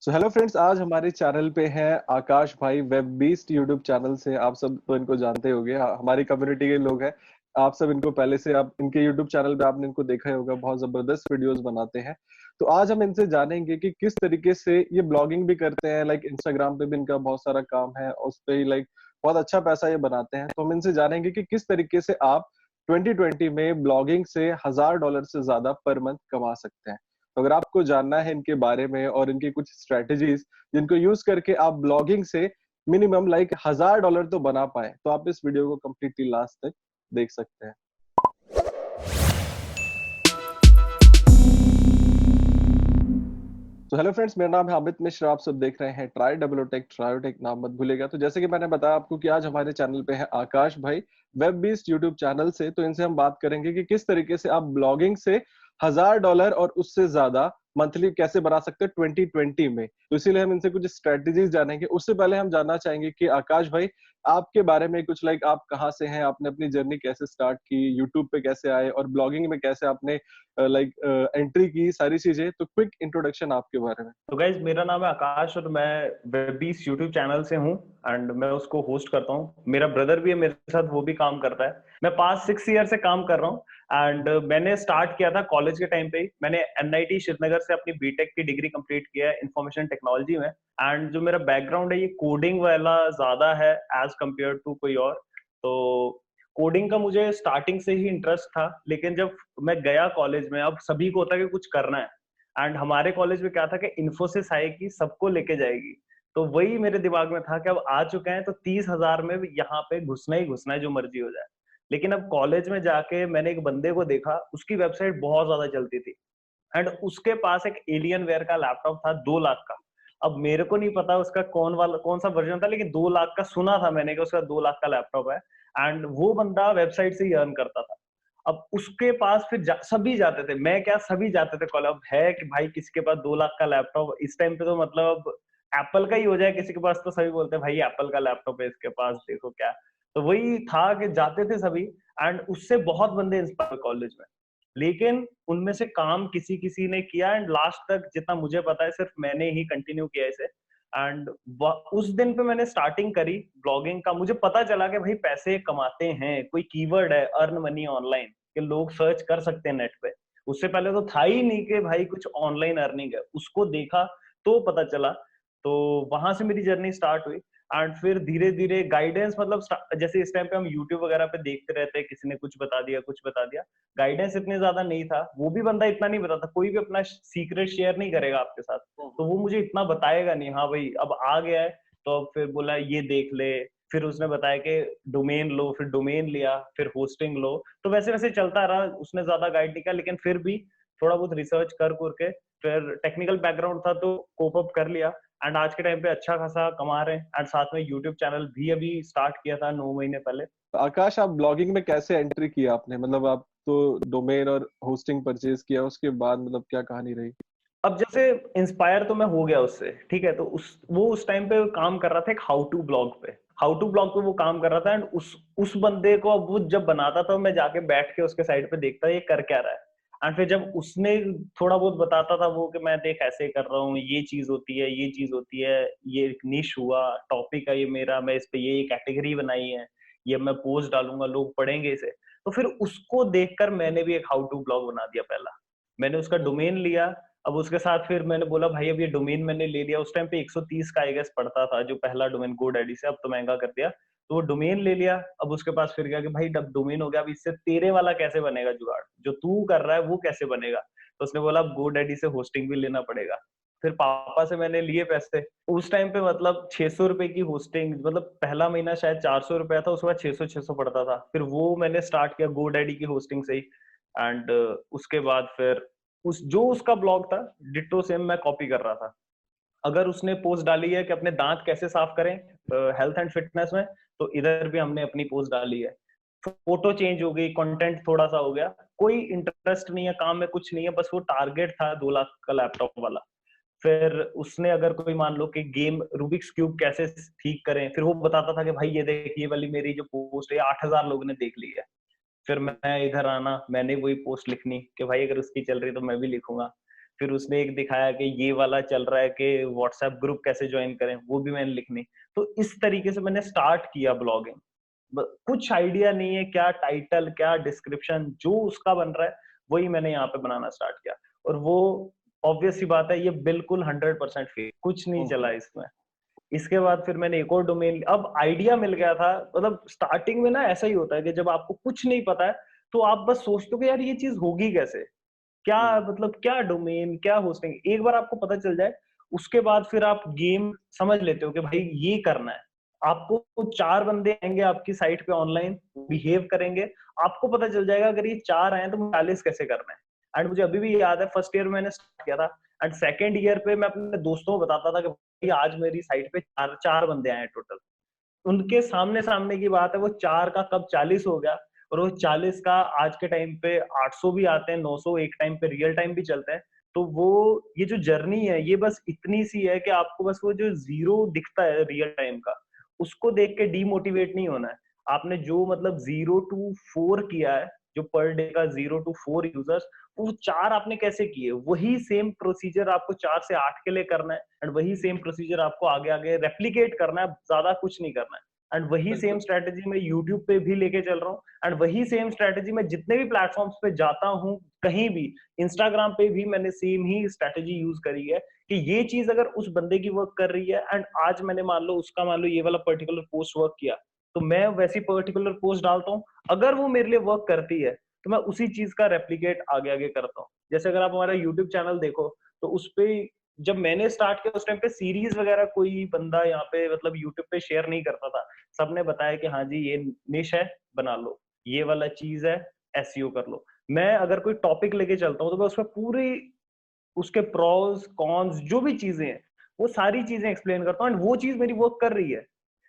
So hello friends, आज हमारे channel पे हैं आकाश भाई। वेब बीस्ट यूट्यूब चैनल से आप सब तो इनको जानते होंगे, हमारी कम्युनिटी के लोग हैं। आप सब इनको पहले से, आप इनके यूट्यूब चैनल पे आपने इनको देखा ही होगा, बहुत जबरदस्त वीडियोस बनाते हैं। तो आज हम इनसे जानेंगे कि किस तरीके से ये ब्लॉगिंग भी करते हैं, लाइक इंस्टाग्राम पे भी इनका बहुत सारा काम है, उस पे ही लाइक बहुत अच्छा पैसा ये बनाते हैं। तो हम इनसे जानेंगे कि किस तरीके से आप 2020 में ब्लॉगिंग से $1000 से ज्यादा पर मंथ कमा सकते हैं। तो अगर आपको जानना है इनके बारे में और इनकी कुछ स्ट्रेटजीज जिनको यूज करके आप ब्लॉगिंग से मिनिमम लाइक $1000 तो बना पाए, तो आप इस वीडियो को कंप्लीटली लास्ट तक देख सकते हैं। तो हेलो फ्रेंड्स, मेरा नाम है अमित मिश्रा। आप सब देख रहे हैं ट्राई डब्ल्यू टेक, ट्रायोटेक नाम मत भूलेगा। तो जैसे कि मैंने बताया आपको कि आज हमारे चैनल पे है आकाश भाई, वेब बीस्ट यूट्यूब चैनल से। तो इनसे हम बात करेंगे कि किस तरीके से आप ब्लॉगिंग से $1000 और उससे ज्यादा मंथली कैसे बना सकते हैं 2020 में। तो इसीलिए हम इनसे कुछ स्ट्रेटजीज जानेंगे। उससे पहले हम जानना चाहेंगे कि आकाश भाई, आपके बारे में कुछ, लाइक आप कहाँ से हैं, आपने अपनी जर्नी कैसे स्टार्ट की, यूट्यूब पे कैसे आए और ब्लॉगिंग में कैसे आपने लाइक एंट्री की, सारी चीजें। तो क्विक इंट्रोडक्शन आपके बारे में। तो गाइज मेरा नाम है आकाश और मैं वेबीस यूट्यूब चैनल से हूँ एंड मैं उसको होस्ट करता हूँ। मेरा ब्रदर भी है मेरे साथ, वो भी काम करता है। मैं पास्ट 6 ईयर से काम कर रहा हूँ एंड मैंने स्टार्ट किया था कॉलेज के टाइम पे ही। मैंने एनआईटी श्रीनगर से अपनी बीटेक की डिग्री कंप्लीट किया है इंफॉर्मेशन टेक्नोलॉजी में। एंड जो मेरा बैकग्राउंड है ये कोडिंग वाला ज्यादा है एज कम्पेयर टू कोई और। तो कोडिंग का मुझे स्टार्टिंग से ही इंटरेस्ट था, लेकिन जब मैं गया कॉलेज में, अब सभी को होता है कि कुछ करना है एंड हमारे कॉलेज में क्या था कि इन्फोसिस आएगी, सबको लेके जाएगी। तो वही मेरे दिमाग में था कि अब आ चुके हैं तो 30,000 में यहाँ पे घुसना ही घुसना है, जो मर्जी हो जाए। लेकिन अब कॉलेज में जाके मैंने एक बंदे को देखा, उसकी वेबसाइट बहुत ज्यादा चलती थी एंड उसके पास एक एलियन वेयर का लैपटॉप था 2 लाख का। अब मेरे को नहीं पता उसका कौन सा वर्जन था, लेकिन 2 लाख का सुना था मैंने कि उसका 2 लाख का लैपटॉप है एंड वो बंदा वेबसाइट से ही अर्न करता था। अब उसके पास फिर सभी जाते थे, मैं क्या सभी जाते थे कॉलेज। अब है कि भाई किसी के पास 2 लाख का लैपटॉप इस टाइम पे, तो मतलब एप्पल का ही हो जाए किसी के पास, तो सभी बोलते हैं भाई एप्पल का लैपटॉप है इसके पास, देखो क्या। तो वही था कि जाते थे सभी एंड उससे बहुत बंदे इंस्पायर कॉलेज में। लेकिन उनमें से काम किसी किसी ने किया एंड लास्ट तक जितना मुझे पता है सिर्फ मैंने ही कंटिन्यू किया इसे। एंड उस दिन पे मैंने स्टार्टिंग करी ब्लॉगिंग का। मुझे पता चला कि भाई पैसे कमाते हैं, कोई कीवर्ड है अर्न मनी ऑनलाइन, कि लोग सर्च कर सकते हैं नेट पे। उससे पहले तो था ही नहीं कि भाई कुछ ऑनलाइन अर्निंग है, उसको देखा तो पता चला। तो वहां से मेरी जर्नी स्टार्ट हुई एंड फिर धीरे धीरे गाइडेंस, मतलब जैसे इस टाइम पे हम यूट्यूब वगैरह पे देखते रहते हैं, किसी ने कुछ बता दिया कुछ बता दिया, गाइडेंस इतने ज्यादा नहीं था। वो भी बंदा इतना नहीं बताता, कोई भी अपना सीक्रेट शेयर नहीं करेगा आपके साथ। तो वो मुझे इतना बताएगा नहीं, हाँ भाई अब आ गया है तो अब फिर बोला ये देख ले। फिर उसने बताया कि डोमेन लो, फिर डोमेन लिया, फिर होस्टिंग लो। तो वैसे वैसे चलता रहा, उसने ज्यादा गाइड नहीं किया, लेकिन फिर भी थोड़ा बहुत रिसर्च कर करके फिर टेक्निकल बैकग्राउंड था तो कोप अप कर लिया एंड आज के टाइम पे अच्छा खासा कमा रहे हैं। एंड साथ में यूट्यूब चैनल भी अभी स्टार्ट किया था 9 महीने पहले। आकाश, आप ब्लॉगिंग में कैसे एंट्री किया आपने, मतलब आप तो डोमेन और होस्टिंग परचेज किया, उसके बाद मतलब क्या कहानी रही? अब जैसे इंस्पायर तो मैं हो गया उससे, ठीक है। तो उस टाइम पे काम कर रहा था एक हाउ टू ब्लॉग पे। हाउ टू ब्लॉग पे वो काम कर रहा था एंड उस बंदे को अब वो जब बनाता था मैं जाके बैठ के उसके साइड पे देखता ये कर क्या रहा है। एंड फिर जब उसने थोड़ा बहुत बताता था वो कि मैं देख ऐसे कर रहा हूँ, ये चीज होती है, ये चीज होती है, ये एक निश हुआ टॉपिक है ये मेरा, मैं इस पे ये कैटेगरी बनाई है, ये मैं पोस्ट डालूंगा लोग पढ़ेंगे इसे। तो फिर उसको देखकर मैंने भी एक हाउ टू ब्लॉग बना दिया पहला। मैंने उसका डोमेन लिया। अब उसके साथ फिर मैंने बोला भाई अब ये डोमेन मैंने ले लिया, उस टाइम पे 130 का आई गेस पड़ता था जो पहला डोमेन GoDaddy से, अब तो महंगा कर दिया। तो वो डोमेन ले लिया। अब उसके पास फिर गया कि भाई अब डोमेन हो गया, अब इससे तेरे वाला कैसे बनेगा जुगाड़, जो तू कर रहा है वो कैसे बनेगा। तो उसने बोला अब GoDaddy से होस्टिंग भी लेना पड़ेगा। फिर पापा से मैंने लिए पैसे। उस टाइम पे मतलब 600 रुपए की होस्टिंग, मतलब पहला महीना शायद 400 रुपया था, उसके बाद 600 पड़ता था। फिर वो मैंने स्टार्ट किया GoDaddy की होस्टिंग से ही। एंड उसके बाद फिर जो उसका ब्लॉग था डिट्टो सेम मैं कॉपी कर रहा था। अगर उसने पोस्ट डाली है कि अपने दांत कैसे साफ करें हेल्थ एंड फिटनेस में, तो इधर भी हमने अपनी पोस्ट डाली है। फोटो चेंज हो गई, कंटेंट थोड़ा सा हो गया। कोई इंटरेस्ट नहीं है काम में, कुछ नहीं है, बस वो टारगेट था 2 लाख का लैपटॉप वाला। फिर उसने अगर कोई मान लो कि गेम रूबिक्स क्यूब कैसे ठीक करें, फिर वो बताता था कि भाई ये देख ये वाली मेरी जो पोस्ट है 8,000 लोगों ने देख ली है। फिर मैं इधर आना, मैंने वही पोस्ट लिखनी कि भाई अगर उसकी चल रही तो मैं भी लिखूंगा। फिर उसने एक दिखाया कि ये वाला चल रहा है कि व्हाट्सएप ग्रुप कैसे ज्वाइन करें, वो भी मैंने लिखनी। तो इस तरीके से मैंने स्टार्ट किया ब्लॉगिंग। कुछ आइडिया नहीं है क्या टाइटल क्या डिस्क्रिप्शन, जो उसका बन रहा है वही मैंने यहाँ पे बनाना स्टार्ट किया। और वो ऑब्वियस सी बात है, ये बिल्कुल 100% फेक, कुछ नहीं चला इसमें। इसके बाद फिर मैंने एक और डोमेन, अब आइडिया मिल गया था। मतलब स्टार्टिंग में ना ऐसा ही होता है कि जब आपको कुछ नहीं पता है तो आप बस सोचते हो कि यार ये चीज होगी कैसे, क्या मतलब क्या डोमेन क्या होस्टिंग। एक बार आपको पता चल जाए उसके बाद फिर आप गेम समझ लेते हो कि भाई ये करना है। आपको 4 बंदे आएंगे आपकी साइट पे ऑनलाइन, बिहेव करेंगे, आपको पता चल जाएगा अगर ये 4 आए तो 40 कैसे करना है। एंड मुझे अभी भी याद है फर्स्ट ईयर में मैंने स्टार्ट किया था, एंड सेकेंड ईयर पे मैं अपने दोस्तों को बताता था कि भाई आज मेरी साइट पे चार बंदे आए टोटल। उनके सामने सामने की बात है, वो 4 का कब 40 हो गया, और वो 40 का आज के टाइम पे 800 भी आते हैं, 900 एक टाइम पे रियल टाइम भी चलते हैं। तो वो ये जो जर्नी है ये बस इतनी सी है कि आपको बस वो जो जीरो दिखता है रियल टाइम का, उसको देख के डीमोटिवेट नहीं होना है। आपने जो मतलब 0 to 4 किया है, जो पर डे का 0 to 4 यूजर्स, वो 4 आपने कैसे किए, वही सेम प्रोसीजर आपको 4 से 8 के लिए करना है। एंड वही सेम प्रोसीजर आपको आगे आगे रेप्लीकेट करना है, ज्यादा कुछ नहीं करना है। एंड वही सेम बिल्कुल। स्ट्रेटेजी मैं यूट्यूब पे भी लेके चल रहा हूँ। एंड वही सेम स्ट्रेटेजी मैं जितने भी प्लेटफॉर्म्स पे जाता हूँ, कहीं भी, इंस्टाग्राम पे भी मैंने सेम ही स्ट्रेटेजी यूज करी है कि ये चीज अगर उस बंदे की वर्क कर रही है, एंड आज मैंने मान लो ये वाला पर्टिकुलर पोस्ट वर्क किया, तो मैं वैसी पर्टिकुलर पोस्ट डालता हूँ। अगर वो मेरे लिए वर्क करती है तो मैं उसी चीज का रेप्लीकेट आगे आगे करता हूँ। जैसे अगर आप हमारा यूट्यूब चैनल देखो तो उस पे जब मैंने स्टार्ट किया उस टाइम पे सीरीज वगैरह कोई बंदा यहाँ पे मतलब यूट्यूब पे शेयर नहीं करता था। सबने बताया कि हाँ जी ये निश है, बना लो, ये वाला चीज है, एसईओ कर लो। मैं अगर कोई टॉपिक लेके चलता हूँ तो मैं उसमें पूरी उसके प्रोस कॉन्स जो भी चीजें हैं वो सारी चीजें एक्सप्लेन करता हूँ, एंड वो चीज मेरी वर्क कर रही है।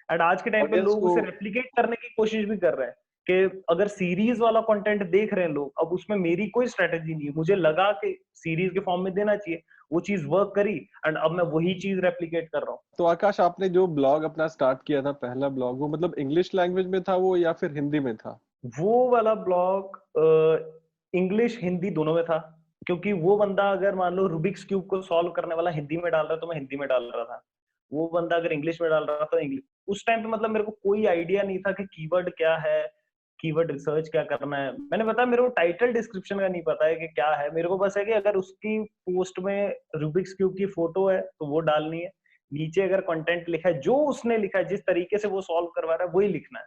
एंड आज के टाइम पे ऑडियंस लोग को। उसे रेप्लिकेट करने की कोशिश भी कर रहे हैं कि अगर सीरीज वाला कंटेंट देख रहे हैं लोग, अब उसमें मेरी कोई स्ट्रेटेजी नहीं है, मुझे लगा कि सीरीज के फॉर्म में देना चाहिए, वो चीज वर्क करी, एंड अब मैं वही चीज रेप्लिकेट कर रहा हूँ। तो आकाश, आपने जो ब्लॉग अपना स्टार्ट किया था, पहला ब्लॉग, वो मतलब इंग्लिश लैंग्वेज में था वो या फिर हिंदी में था? वो वाला ब्लॉग इंग्लिश हिंदी दोनों में था, क्योंकि वो बंदा अगर मान लो रूबिक्स क्यूब को सॉल्व करने वाला हिंदी में डाल रहा है तो मैं हिंदी में डाल रहा था, वो बंदा अगर इंग्लिश में डाल रहा था तो इंग्लिश। उस टाइम पे मतलब मेरे को कोई आइडिया नहीं था कि कीवर्ड क्या है, कीवर्ड रिसर्च क्या करना है। मैंने बताया मेरे को टाइटल डिस्क्रिप्शन का नहीं पता है कि क्या है, मेरे को बस है कि अगर उसकी पोस्ट में रूबिक्स क्यूब की फोटो है तो वो डालनी है, नीचे अगर कंटेंट लिखा है जो उसने लिखा है, जिस तरीके से वो सॉल्व करवा रहा है वही लिखना है।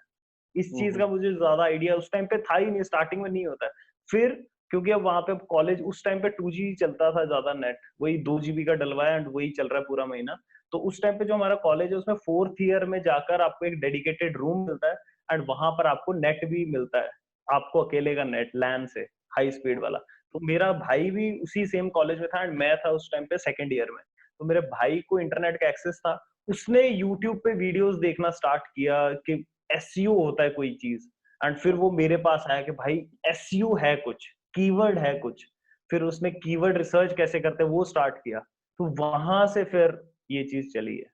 इस चीज हम्म। का मुझे ज्यादा आइडिया उस टाइम पे था ही नहीं, स्टार्टिंग में नहीं होता है। फिर क्योंकि अब वहां पे कॉलेज उस टाइम पे 2G चलता था ज्यादा नेट, वही 2 GB का डलवाया एंड वही चल रहा है पूरा महीना। तो उस टाइम पे जो हमारा कॉलेज है उसमें 4th ईयर में जाकर आपको एक डेडिकेटेड रूम मिलता है, एंड वहां पर आपको नेट भी मिलता है, आपको अकेले का नेट लैन से, हाई स्पीड वाला। तो मेरा भाई भी उसी सेम कॉलेज में था एंड मैं था उस टाइम पे 2nd ईयर में। तो मेरे भाई को इंटरनेट का एक्सेस था, उसने यूट्यूब पे वीडियोस देखना स्टार्ट किया कि एसईओ होता है कोई चीज। एंड फिर वो मेरे पास आया कि भाई एसईओ है कुछ, कीवर्ड है कुछ। फिर उसने कीवर्ड रिसर्च कैसे करते हैं वो स्टार्ट किया। तो वहां से फिर ये चीज चली है।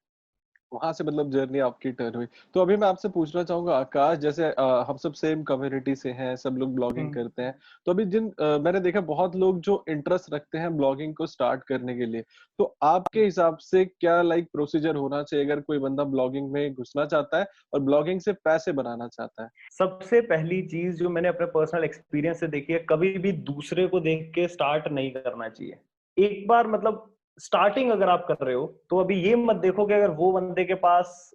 वहां से मतलब जर्नी आपकी टर्न हुई। तो अभी मैं आपसे पूछना चाहूंगा आकाश, जैसे हम सब सेम कम्युनिटी से हैं, सब लोग ब्लॉगिंग हम्म। करते हैं। तो अभी मैंने देखा बहुत लोग जो इंटरेस्ट रखते हैं ब्लॉगिंग को स्टार्ट करने के लिए, तो आपके हिसाब से क्या लाइक प्रोसीजर होना चाहिए अगर कोई बंदा ब्लॉगिंग में घुसना चाहता है और ब्लॉगिंग से पैसे बनाना चाहता है? सबसे पहली चीज जो मैंने अपने पर्सनल एक्सपीरियंस से देखी है, कभी भी दूसरे को देख के स्टार्ट नहीं करना चाहिए। एक बार मतलब स्टार्टिंग अगर आप कर रहे हो तो अभी ये मत देखो कि अगर वो बंदे के पास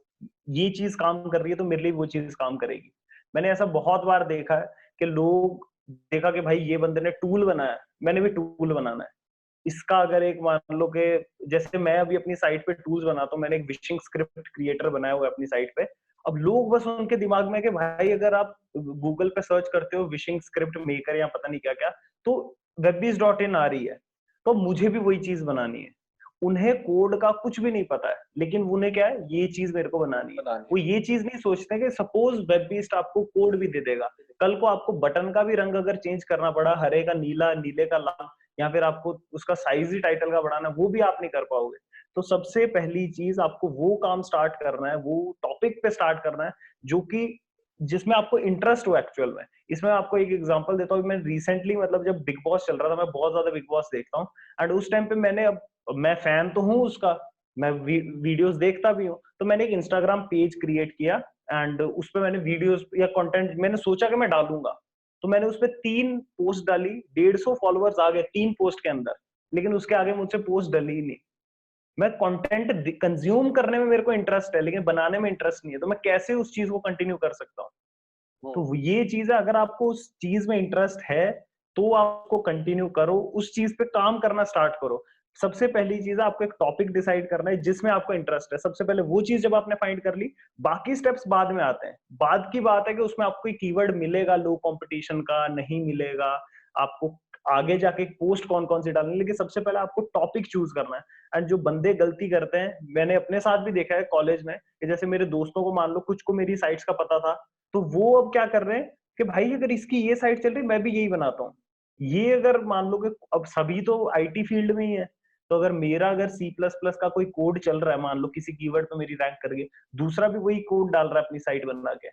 ये चीज काम कर रही है तो मेरे लिए वो चीज काम करेगी। मैंने ऐसा बहुत बार देखा है कि लोग देखा कि भाई ये बंदे ने टूल बनाया, मैंने भी टूल बनाना है। इसका अगर एक मान लो कि जैसे मैं अभी अपनी साइट पे टूल्स बनाता हूँ, मैंने एक विशिंग स्क्रिप्ट क्रिएटर बनाया हुआ है अपनी साइट पे। अब लोग बस उनके दिमाग में कि भाई अगर आप गूगल पे सर्च करते हो विशिंग स्क्रिप्ट मेकर या पता नहीं क्या क्या, तो webbees.in आ रही है, तो मुझे भी वही चीज बनानी है। उन्हें कोड का कुछ भी नहीं पता है, लेकिन उन्हें क्या है, ये चीज मेरे को बनानी है। बनानी वो ये चीज नहीं सोचते कि सपोज वेबबीस्ट आपको कोड भी दे देगा, कल को आपको बटन का भी रंग अगर चेंज करना पड़ा, हरे का नीला, नीले का लाल, या फिर आपको उसका साइज ही टाइटल का बढ़ाना, वो भी आप नहीं कर पाओगे। तो सबसे पहली चीज आपको वो काम स्टार्ट करना है, वो टॉपिक पे स्टार्ट करना है जो कि जिसमें आपको इंटरेस्ट हो एक्चुअल में। इसमें आपको एक एग्जांपल देता हूँ, मैं रिसेंटली मतलब जब बिग बॉस चल रहा था, मैं बहुत ज्यादा बिग बॉस देखता हूँ, एंड उस टाइम पे मैं फैन तो हूँ उसका, मैं वीडियोस देखता भी हूँ, तो मैंने एक इंस्टाग्राम पेज क्रिएट किया, एंड उस पर मैंने वीडियोस या कंटेंट मैंने सोचा कि मैं डालूंगा। तो मैंने उस पर 3 पोस्ट डाली, 150 फॉलोअर्स आ गए 3 पोस्ट के अंदर, लेकिन उसके आगे मुझसे पोस्ट डली ही नहीं। मैं कंटेंट कंज्यूम करने में मेरे को इंटरेस्ट है, लेकिन बनाने में इंटरेस्ट नहीं है, तो मैं कैसे उस चीज को कंटिन्यू कर सकता हूँ? तो ये चीज है, अगर आपको उस चीज में इंटरेस्ट है तो आपको कंटिन्यू करो, उस चीज पे काम करना स्टार्ट करो। सबसे पहली चीज है आपको एक टॉपिक डिसाइड करना है जिसमें आपको इंटरेस्ट है। सबसे पहले वो चीज जब आपने फाइंड कर ली, बाकी स्टेप्स बाद में आते हैं। बाद की बात है कि उसमें आपको कोई कीवर्ड मिलेगा लो कंपटीशन का, नहीं मिलेगा, आपको आगे जाके पोस्ट कौन कौन सी डालनी, लेकिन सबसे पहले आपको टॉपिक चूज करना है। एंड जो बंदे गलती करते हैं, मैंने अपने साथ भी देखा है कॉलेज में, कि जैसे मेरे दोस्तों को मान लो कुछ को मेरी साइट्स का पता था, तो वो अब क्या कर रहे हैं कि भाई अगर इसकी ये साइट चल रही, मैं भी यही बनाता हूँ। ये अगर मान लो कि अब सभी तो आईटी फील्ड में ही है, तो अगर सी प्लस प्लस का कोई कोड चल रहा है, मान लो किसी कीवर्ड पे मेरी रैंक कर गई, दूसरा भी वही कोड डाल रहा है अपनी साइट बना के,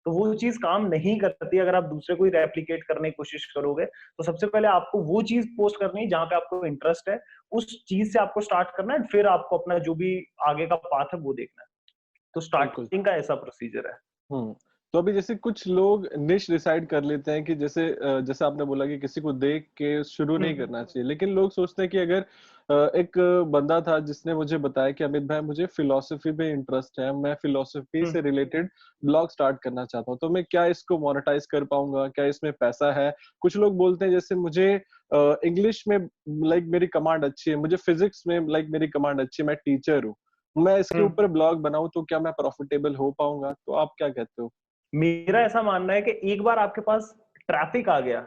तो वो चीज काम नहीं करती। अगर आप दूसरे को ही रेप्लिकेट करने की कोशिश करोगे, तो सबसे पहले आपको वो चीज पोस्ट करनी है जहां पे आपको इंटरेस्ट है, उस चीज से आपको स्टार्ट करना है, फिर आपको अपना जो भी आगे का पाथ है वो देखना है। तो बिल्कुल। स्टार्टिंग का ऐसा प्रोसीजर है। हम्म। तो अभी जैसे कुछ लोग निश डिसाइड कर लेते हैं कि जैसे जैसे आपने बोला कि किसी को देख के शुरू नहीं हम्म करना चाहिए, लेकिन लोग सोचते हैं कि अगर एक बंदा था जिसने मुझे बताया कि अमित भाई मुझे फिलोसफी पे इंटरेस्ट है, मैं फिलोसफी से हम्म रिलेटेड ब्लॉग स्टार्ट करना चाहता हूँ, तो मैं क्या इसको मोनेटाइज कर पाऊंगा, क्या इसमें पैसा है? कुछ लोग बोलते हैं जैसे मुझे इंग्लिश में लाइक मेरी कमांड अच्छी है, मुझे फिजिक्स में लाइक मेरी कमांड अच्छी है, मैं टीचर हूँ, मैं इसके हम्म ऊपर ब्लॉग बनाऊं तो क्या मैं प्रॉफिटेबल हो पाऊंगा? तो आप क्या कहते हो? मेरा ऐसा मानना है कि एक बार आपके पास ट्रैफिक आ गया,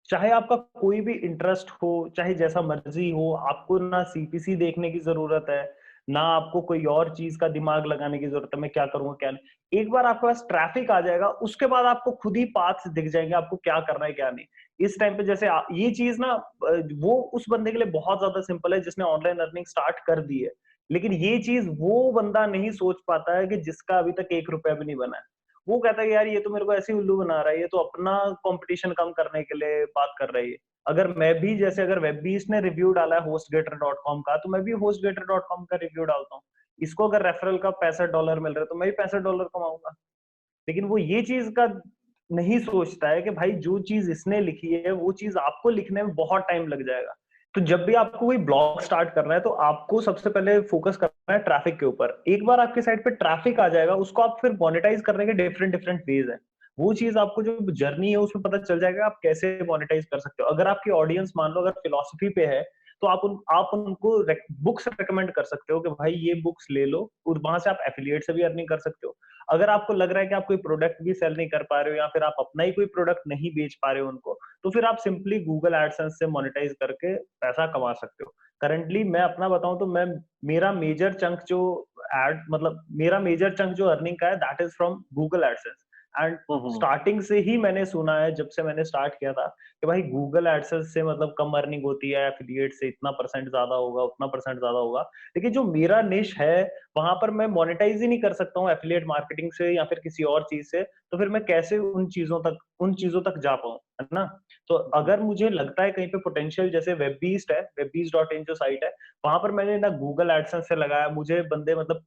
चाहे आपका कोई भी इंटरेस्ट हो, चाहे जैसा मर्जी हो, आपको ना सीपीसी देखने की जरूरत है, ना आपको कोई और चीज का दिमाग लगाने की जरूरत है, मैं क्या करूंगा क्या नहीं। एक बार आपके पास ट्रैफिक आ जाएगा, उसके बाद आपको खुद ही पाथ दिख जाएंगे, आपको क्या करना है क्या नहीं। इस टाइम पे जैसे ये चीज ना वो उस बंदे के लिए बहुत ज्यादा सिंपल है जिसने ऑनलाइन अर्निंग स्टार्ट कर दी है, लेकिन ये चीज वो बंदा नहीं सोच पाता है कि जिसका अभी तक 1 रुपया भी नहीं बना है। वो कहता है कि यार ये तो मेरे को ऐसे ही उल्लू बना रहा है, ये तो अपना कंपटीशन कम करने के लिए बात कर रही है। अगर मैं भी जैसे अगर वेबबीस ने रिव्यू डाला है hostgator.com का, तो मैं भी hostgator.com का रिव्यू डालता हूँ। इसको अगर रेफरल का $65 मिल रहा है, तो मैं भी $65 कमाऊंगा। लेकिन वो ये चीज का नहीं सोचता है कि भाई जो चीज इसने लिखी है वो चीज आपको लिखने में बहुत टाइम लग जाएगा। तो जब भी आपको कोई ब्लॉग स्टार्ट करना है, तो आपको सबसे पहले फोकस करना है ट्रैफिक के ऊपर। एक बार आपके साइट पे ट्रैफिक आ जाएगा, उसको आप फिर मोनेटाइज करने के डिफरेंट डिफरेंट वेज है। वो चीज आपको जो जर्नी है उसमें पता चल जाएगा आप कैसे मोनेटाइज कर सकते हो। अगर आपकी ऑडियंस मान लो अगर फिलोसफी पे है, तो आप उनको बुक्स रेकमेंड कर सकते हो कि भाई ये बुक्स ले लो, और वहां से आप एफिलिएट से भी अर्निंग कर सकते हो। अगर आपको लग रहा है कि आप कोई प्रोडक्ट भी सेल नहीं कर पा रहे हो, या फिर आप अपना ही कोई प्रोडक्ट नहीं बेच पा रहे हो उनको, तो फिर आप सिंपली गूगल एडसेंस से मोनेटाइज करके पैसा कमा सकते हो। करंटली मैं अपना बताऊं तो मैं मेरा मेजर चंक जो मेरा मेजर चंक जो अर्निंग का है, that is from Google AdSense. And hmm. Starting से ही मैंने सुना है, जब से मैंने स्टार्ट किया था, कि भाई गूगल एडसेंस से मतलब कम अर्निंग होती है, एफिलिएट से इतना परसेंट ज्यादा होगा, उतना परसेंट ज्यादा होगा। लेकिन जो मेरा निश है, वहां पर मैं मोनेटाइज ही नहीं कर सकता हूँ एफिलिएट मार्केटिंग से या फिर किसी और चीज से, तो फिर मैं कैसे उन चीजों तक जा पाऊँ, है ना? तो अगर मुझे लगता है कहीं पे पोटेंशियल, जैसे वेबबीस्ट.इन जो साइट है, वहां पर मैंने ना गूगल एडसेंस से लगाया, मुझे बंदे मतलब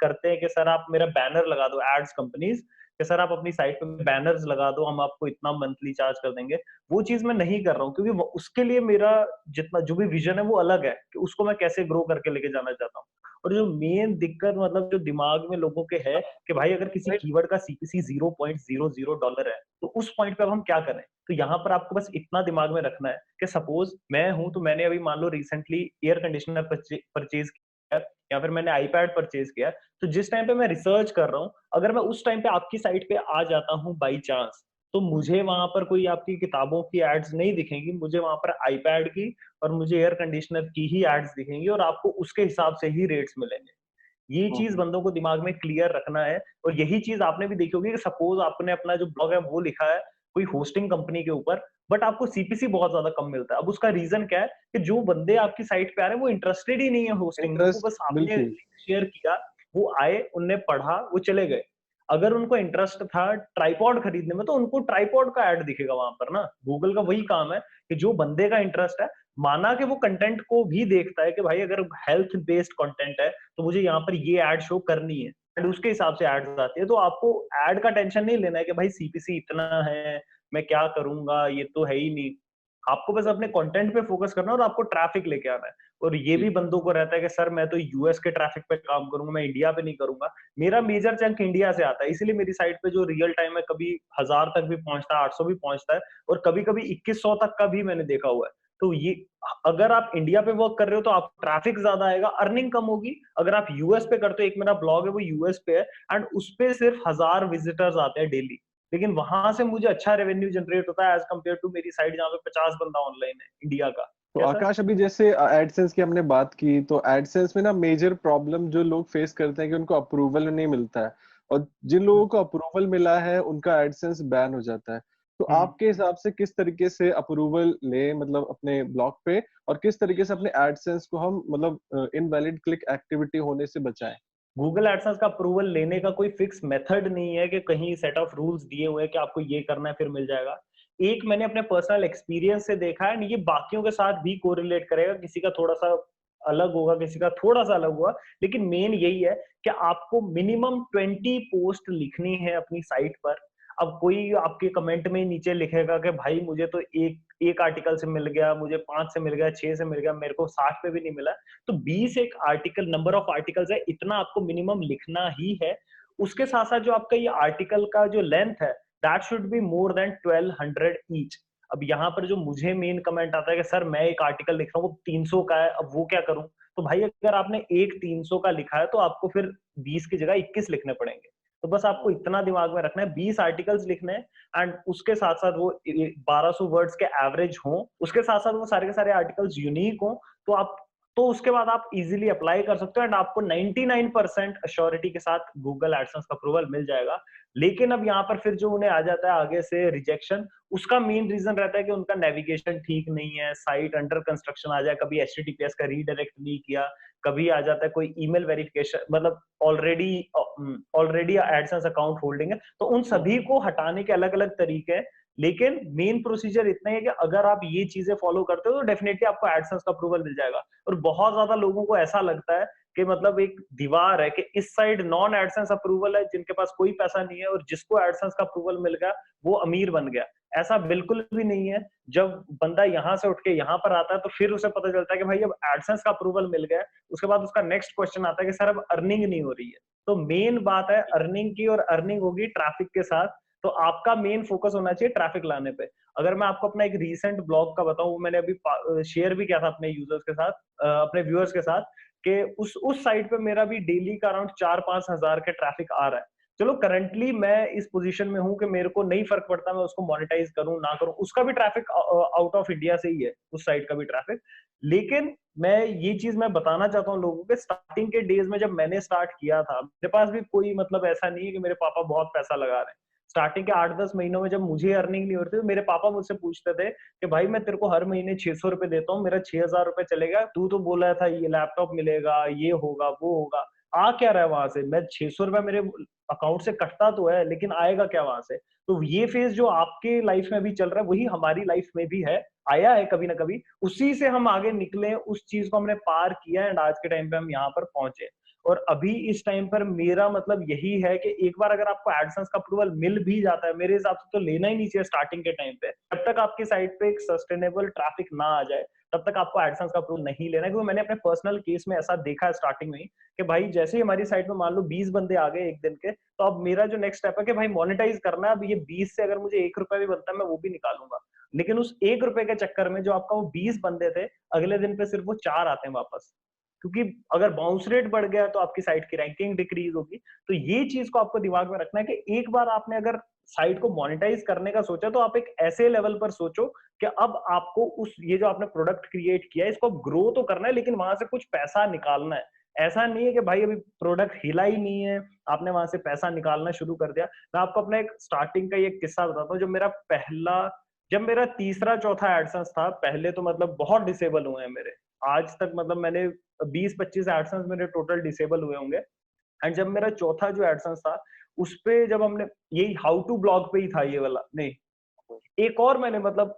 करते हैं कि सर आप मेरा बैनर लगा दो, एड्स कंपनीज, कि सर आप अपनी साइट पे बैनर्स लगा दो, हम आपको इतना मंथली चार्ज कर देंगे। वो चीज मैं नहीं कर रहा हूँ, क्योंकि उसके लिए मेरा जितना जो भी विजन है वो अलग है, कि उसको मैं कैसे ग्रो करके लेके जाना चाहता हूँ। और जो मेन दिक्कत मतलब जो दिमाग में लोगों के है, कि भाई अगर किसी कीवर्ड का सीपीसी $0.00 है, तो उस पॉइंट पे अब हम क्या करें? तो यहाँ पर आपको बस इतना दिमाग में रखना है कि सपोज मैं हूं, तो मैंने अभी मान लो रिसेंटली एयर कंडीशनर परचेज किया, या फिर मैंने आईपैड परचेज किया, तो जिस टाइम पे मैं रिसर्च कर रहा हूँ, अगर मैं उस टाइम पे आपकी साइट पे आ जाता हूँ बाई चांस, तो मुझे वहां पर कोई आपकी किताबों की एड्स नहीं दिखेंगी, मुझे वहां पर आईपैड की और मुझे एयर कंडीशनर की ही एड्स दिखेंगी, और आपको उसके हिसाब से ही रेट्स मिलेंगे। ये चीज हम्म। बंदों को दिमाग में क्लियर रखना है। और यही चीज आपने भी देखी होगी कि सपोज आपने अपना जो ब्लॉग है वो लिखा है कोई होस्टिंग कंपनी के ऊपर, बट आपको सीपीसी बहुत ज्यादा कम मिलता है। अब उसका रीजन क्या है? कि जो बंदे आपकी साइट पे आ रहे हैं वो इंटरेस्टेड ही नहीं है होस्टिंग में, वो इंटरेस्ट, बस आपने बिल्कुल। शेयर किया, वो आए, उनने पढ़ा, वो चले गए। अगर उनको इंटरेस्ट था ट्राइपॉड खरीदने में, तो उनको ट्राइपॉड का ऐड दिखेगा वहां पर ना। गूगल का वही काम है कि जो बंदे का इंटरेस्ट है, माना कि वो कंटेंट को भी देखता है कि भाई अगर हेल्थ बेस्ड कंटेंट है तो मुझे यहाँ पर ये ऐड शो करनी है, एंड उसके हिसाब से एड्स आती है। तो आपको ऐड का टेंशन नहीं लेना है कि भाई सीपीसी इतना है, मैं क्या करूंगा, ये तो है ही नहीं। आपको बस अपने कंटेंट पे फोकस करना है और आपको ट्रैफिक लेके आना है। और ये भी बंदों को रहता है कि सर मैं तो यूएस के ट्रैफिक पे काम करूंगा, मैं इंडिया पे नहीं करूंगा। मेरा मेजर चंक इंडिया से आता है, इसीलिए मेरी साइट पे जो रियल टाइम है कभी 1000 तक भी पहुंचता है, 800 भी पहुंचता है, और कभी कभी 2100 तक का भी मैंने देखा हुआ है। तो ये, अगर आप इंडिया पे वर्क कर रहे हो तो आप ट्रैफिक ज्यादा आएगा, अर्निंग कम होगी। अगर आप यूएस पे करते हो, एक मेरा ब्लॉग है वो यूएस पे है, एंड उस पे सिर्फ 1000 विजिटर्स आते हैं डेली, लेकिन वहां से मुझे अच्छा रेवेन्यू जनरेट होता है एज कम्पेयर टू मेरी साइट जहाँ पे 50 बंदा ऑनलाइन है इंडिया का। तो कैसा? आकाश, अभी जैसे एडसेंस की हमने बात की, तो एडसेंस में ना मेजर प्रॉब्लम जो लोग फेस करते हैं कि उनको अप्रूवल नहीं मिलता है, और जिन लोगों को अप्रूवल मिला है उनका एडसेंस बैन हो जाता है। तो हम्म। आपके हिसाब से किस तरीके से अप्रूवल ले, मतलब अपने ब्लॉग पे, और किस तरीके से अपने एडसेंस को हम मतलब इनवैलिड क्लिक एक्टिविटी होने से बचाएं? गूगल एडसेंस का अप्रूवल लेने का कोई फिक्स मेथड नहीं है कि कहीं सेट ऑफ रूल्स दिए हुए हैं कि आपको ये करना है फिर मिल जाएगा। एक मैंने अपने पर्सनल एक्सपीरियंस से देखा है, ये बाकियों के साथ भी कोरिलेट करेगा, किसी का थोड़ा सा अलग होगा, किसी का थोड़ा सा अलग होगा, लेकिन मेन यही है कि आपको मिनिमम 20 पोस्ट लिखनी है अपनी साइट पर। अब कोई आपके कमेंट में नीचे लिखेगा कि भाई मुझे तो एक एक आर्टिकल से मिल गया, मुझे 5 से मिल गया, 6 से मिल गया, मेरे को 60 पे भी नहीं मिला। तो 20 एक आर्टिकल, नंबर ऑफ आर्टिकल्स है, इतना आपको मिनिमम लिखना ही है। उसके साथ साथ जो आपका ये आर्टिकल का जो लेंथ है, that should be more than 1200 each. अब यहाँ पर जो मुझे मेन कमेंट आता है कि सर मैं एक आर्टिकल लिख रहा हूँ वो 300 का है, अब वो क्या करूं? तो भाई अगर आपने एक 300 का लिखा है तो आपको फिर 20 की जगह 21 लिखने पड़ेंगे। तो बस आपको इतना दिमाग में रखना है, 20 आर्टिकल्स लिखने हैं, एंड उसके साथ साथ वो 1200 वर्ड्स के एवरेज हो, उसके साथ साथ वो सारे के सारे आर्टिकल्स यूनिक हो। तो आप, तो उसके बाद आप इजीली अप्लाई कर सकते हो, एंड आपको 99% अश्योरिटी के साथ गूगल एडसेंस का अप्रूवल मिल जाएगा। लेकिन अब यहाँ पर फिर जो उन्हें आ जाता है आगे से रिजेक्शन, उसका मेन रीजन रहता है कि उनका नेविगेशन ठीक नहीं है, साइट अंडर कंस्ट्रक्शन आ जाए, कभी एचटीटीपीएस का रीडायरेक्ट नहीं किया, कभी आ जाता है कोई ईमेल वेरिफिकेशन, मतलब already already AdSense account holding है। तो उन सभी को हटाने के अलग अलग तरीके हैं, लेकिन मेन प्रोसीजर इतना है कि अगर आप ये चीजें फॉलो करते हो तो डेफिनेटली आपको एडसेंस का अप्रूवल मिल जाएगा। और बहुत ज्यादा लोगों को ऐसा लगता है कि मतलब एक दीवार है कि इस साइड नॉन एडसेंस अप्रूवल है, जिनके पास कोई पैसा नहीं है, और जिसको एडसेंस का अप्रूवल मिल गया वो अमीर बन गया। ऐसा बिल्कुल भी नहीं है। जब बंदा यहाँ से उठ के यहाँ पर आता है तो फिर उसे पता चलता है कि भाई अब एडसेंस का अप्रूवल मिल गया है, उसके बाद उसका नेक्स्ट क्वेश्चन आता है कि सर अब अर्निंग नहीं हो रही है। तो मेन बात है अर्निंग की, और अर्निंग होगी ट्रैफिक के साथ। तो आपका मेन फोकस होना चाहिए ट्रैफिक लाने पे। अगर मैं आपको अपना एक रीसेंट ब्लॉग का बताऊं, वो मैंने अभी शेयर भी किया था अपने यूजर्स के साथ, अपने व्यूअर्स के साथ, कि उस साइट पे मेरा भी डेली का अराउंड 4-5 हजार के ट्रैफिक आ रहा है। चलो करंटली मैं इस पोजीशन में हूं कि मेरे को नहीं फर्क पड़ता मैं उसको मोनेटाइज करूं ना करूं, उसका भी ट्रैफिक आउट ऑफ इंडिया से ही है, उस साइट का भी ट्रैफिक। लेकिन मैं ये चीज मैं बताना चाहता हूँ लोगों के, स्टार्टिंग के डेज में जब मैंने स्टार्ट किया था, मेरे पास भी कोई मतलब ऐसा नहीं है कि मेरे पापा बहुत पैसा लगा रहे हैं। स्टार्टिंग के 8-10 महीनों में जब मुझे अर्निंग नहीं हो रही थी, तो मेरे पापा मुझसे पूछते थे कि भाई मैं तेरे को हर महीने 600 रुपए देता हूँ, मेरा 6000 रुपए चलेगा, तू तो बोला था ये लैपटॉप मिलेगा, ये होगा वो होगा, आ क्या रहा है वहां से? मैं 600 रुपए मेरे अकाउंट से कटता तो है, लेकिन आएगा क्या वहां से? तो ये फेज जो आपके लाइफ में भी चल रहा है वही हमारी लाइफ में भी है, आया है कभी ना कभी, उसी से हम आगे निकले, उस चीज को हमने पार किया, एंड आज के टाइम पे हम यहाँ पर पहुंचे। और अभी इस टाइम पर मेरा मतलब यही है कि एक बार अगर आपको एडसेंस का अप्रूवल मिल भी जाता है, मेरे हिसाब से तो लेना ही नहीं चाहिए स्टार्टिंग के टाइम पे। जब तक आपकी साइट पे एक सस्टेनेबल ट्रैफिक ना आ जाए तब तक आपको एडसेंस का अप्रूवल नहीं लेना है। क्योंकि मैंने अपने पर्सनल केस में ऐसा देखा है स्टार्टिंग में ही कि भाई जैसे ही हमारी साइट में मान लो 20 बंदे आ गए एक दिन के, तो अब मेरा जो नेक्स्ट स्टेप है कि भाई मोनेटाइज करना है। अब ये 20 से अगर मुझे 1 रुपया भी बनता है मैं वो भी निकालूंगा, लेकिन उस 1 रुपए के चक्कर में जो आपका वो 20 बंदे थे, अगले दिन पे सिर्फ वो 4 आते हैं वापस। क्योंकि अगर बाउंस रेट बढ़ गया तो आपकी साइट की रैंकिंग डिक्रीज होगी। तो ये चीज को आपको दिमाग में रखना है कि एक बार आपने अगर साइट को मोनेटाइज करने का सोचा, तो आप एक ऐसे लेवल पर सोचो कि अब आपको उस, ये जो आपने प्रोडक्ट क्रिएट किया है इसको ग्रो तो करना है, लेकिन वहां से कुछ पैसा निकालना है। ऐसा नहीं है कि भाई अभी प्रोडक्ट हिला ही नहीं है, आपने वहां से पैसा निकालना शुरू कर दिया। मैं आपको अपना एक स्टार्टिंग का ये किस्सा बताता हूँ। जब मेरा तीसरा चौथा एडसेंस था, पहले तो मतलब बहुत डिसेबल हुए हैं मेरे, आज तक मतलब मैंने 20-25 एडसेंस मेरे टोटल डिसेबल हुए होंगे। एंड जब मेरा चौथा जो एडसेंस था, उस पे जब हमने यही हाउ टू ब्लॉग पे ही था ये वाला, नहीं एक और मैंने मतलब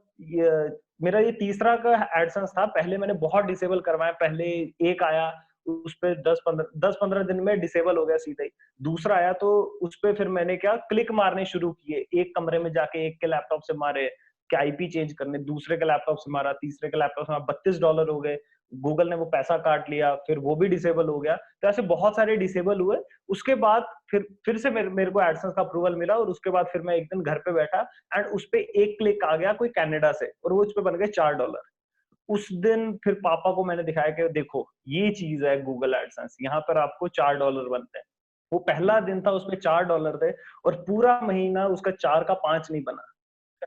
मेरा ये तीसरा का एडसेंस था। पहले मैंने बहुत डिसेबल करवाया, पहले एक आया उस पे 10-15 दिन में डिसेबल हो गया सीधे ही। दूसरा आया तो उस पे फिर मैंने क्या क्लिक मारने शुरू किए, एक कमरे में जाके एक के लैपटॉप से मारे कि आईपी चेंज करने, दूसरे के लैपटॉप से मारा, तीसरे के लैपटॉप से मारा, $32 हो गए। गूगल ने वो पैसा काट लिया, फिर वो भी डिसेबल हो गया। तो ऐसे बहुत सारे डिसेबल हुए। उसके बाद फिर से मेरे को एडसेंस का अप्रूवल मिला, और उसके बाद फिर मैं एक दिन घर पे बैठा एंड उस पे एक क्लिक आ गया कोई कनाडा से, और वो उस पे बन गए $4। उस दिन फिर पापा को मैंने दिखाया कि देखो ये चीज है गूगल एडसेंस, यहाँ पर आपको $4 बनते हैं। वो पहला दिन था, उसमें $4 थे, और पूरा महीना उसका 4 का 5 नहीं बना।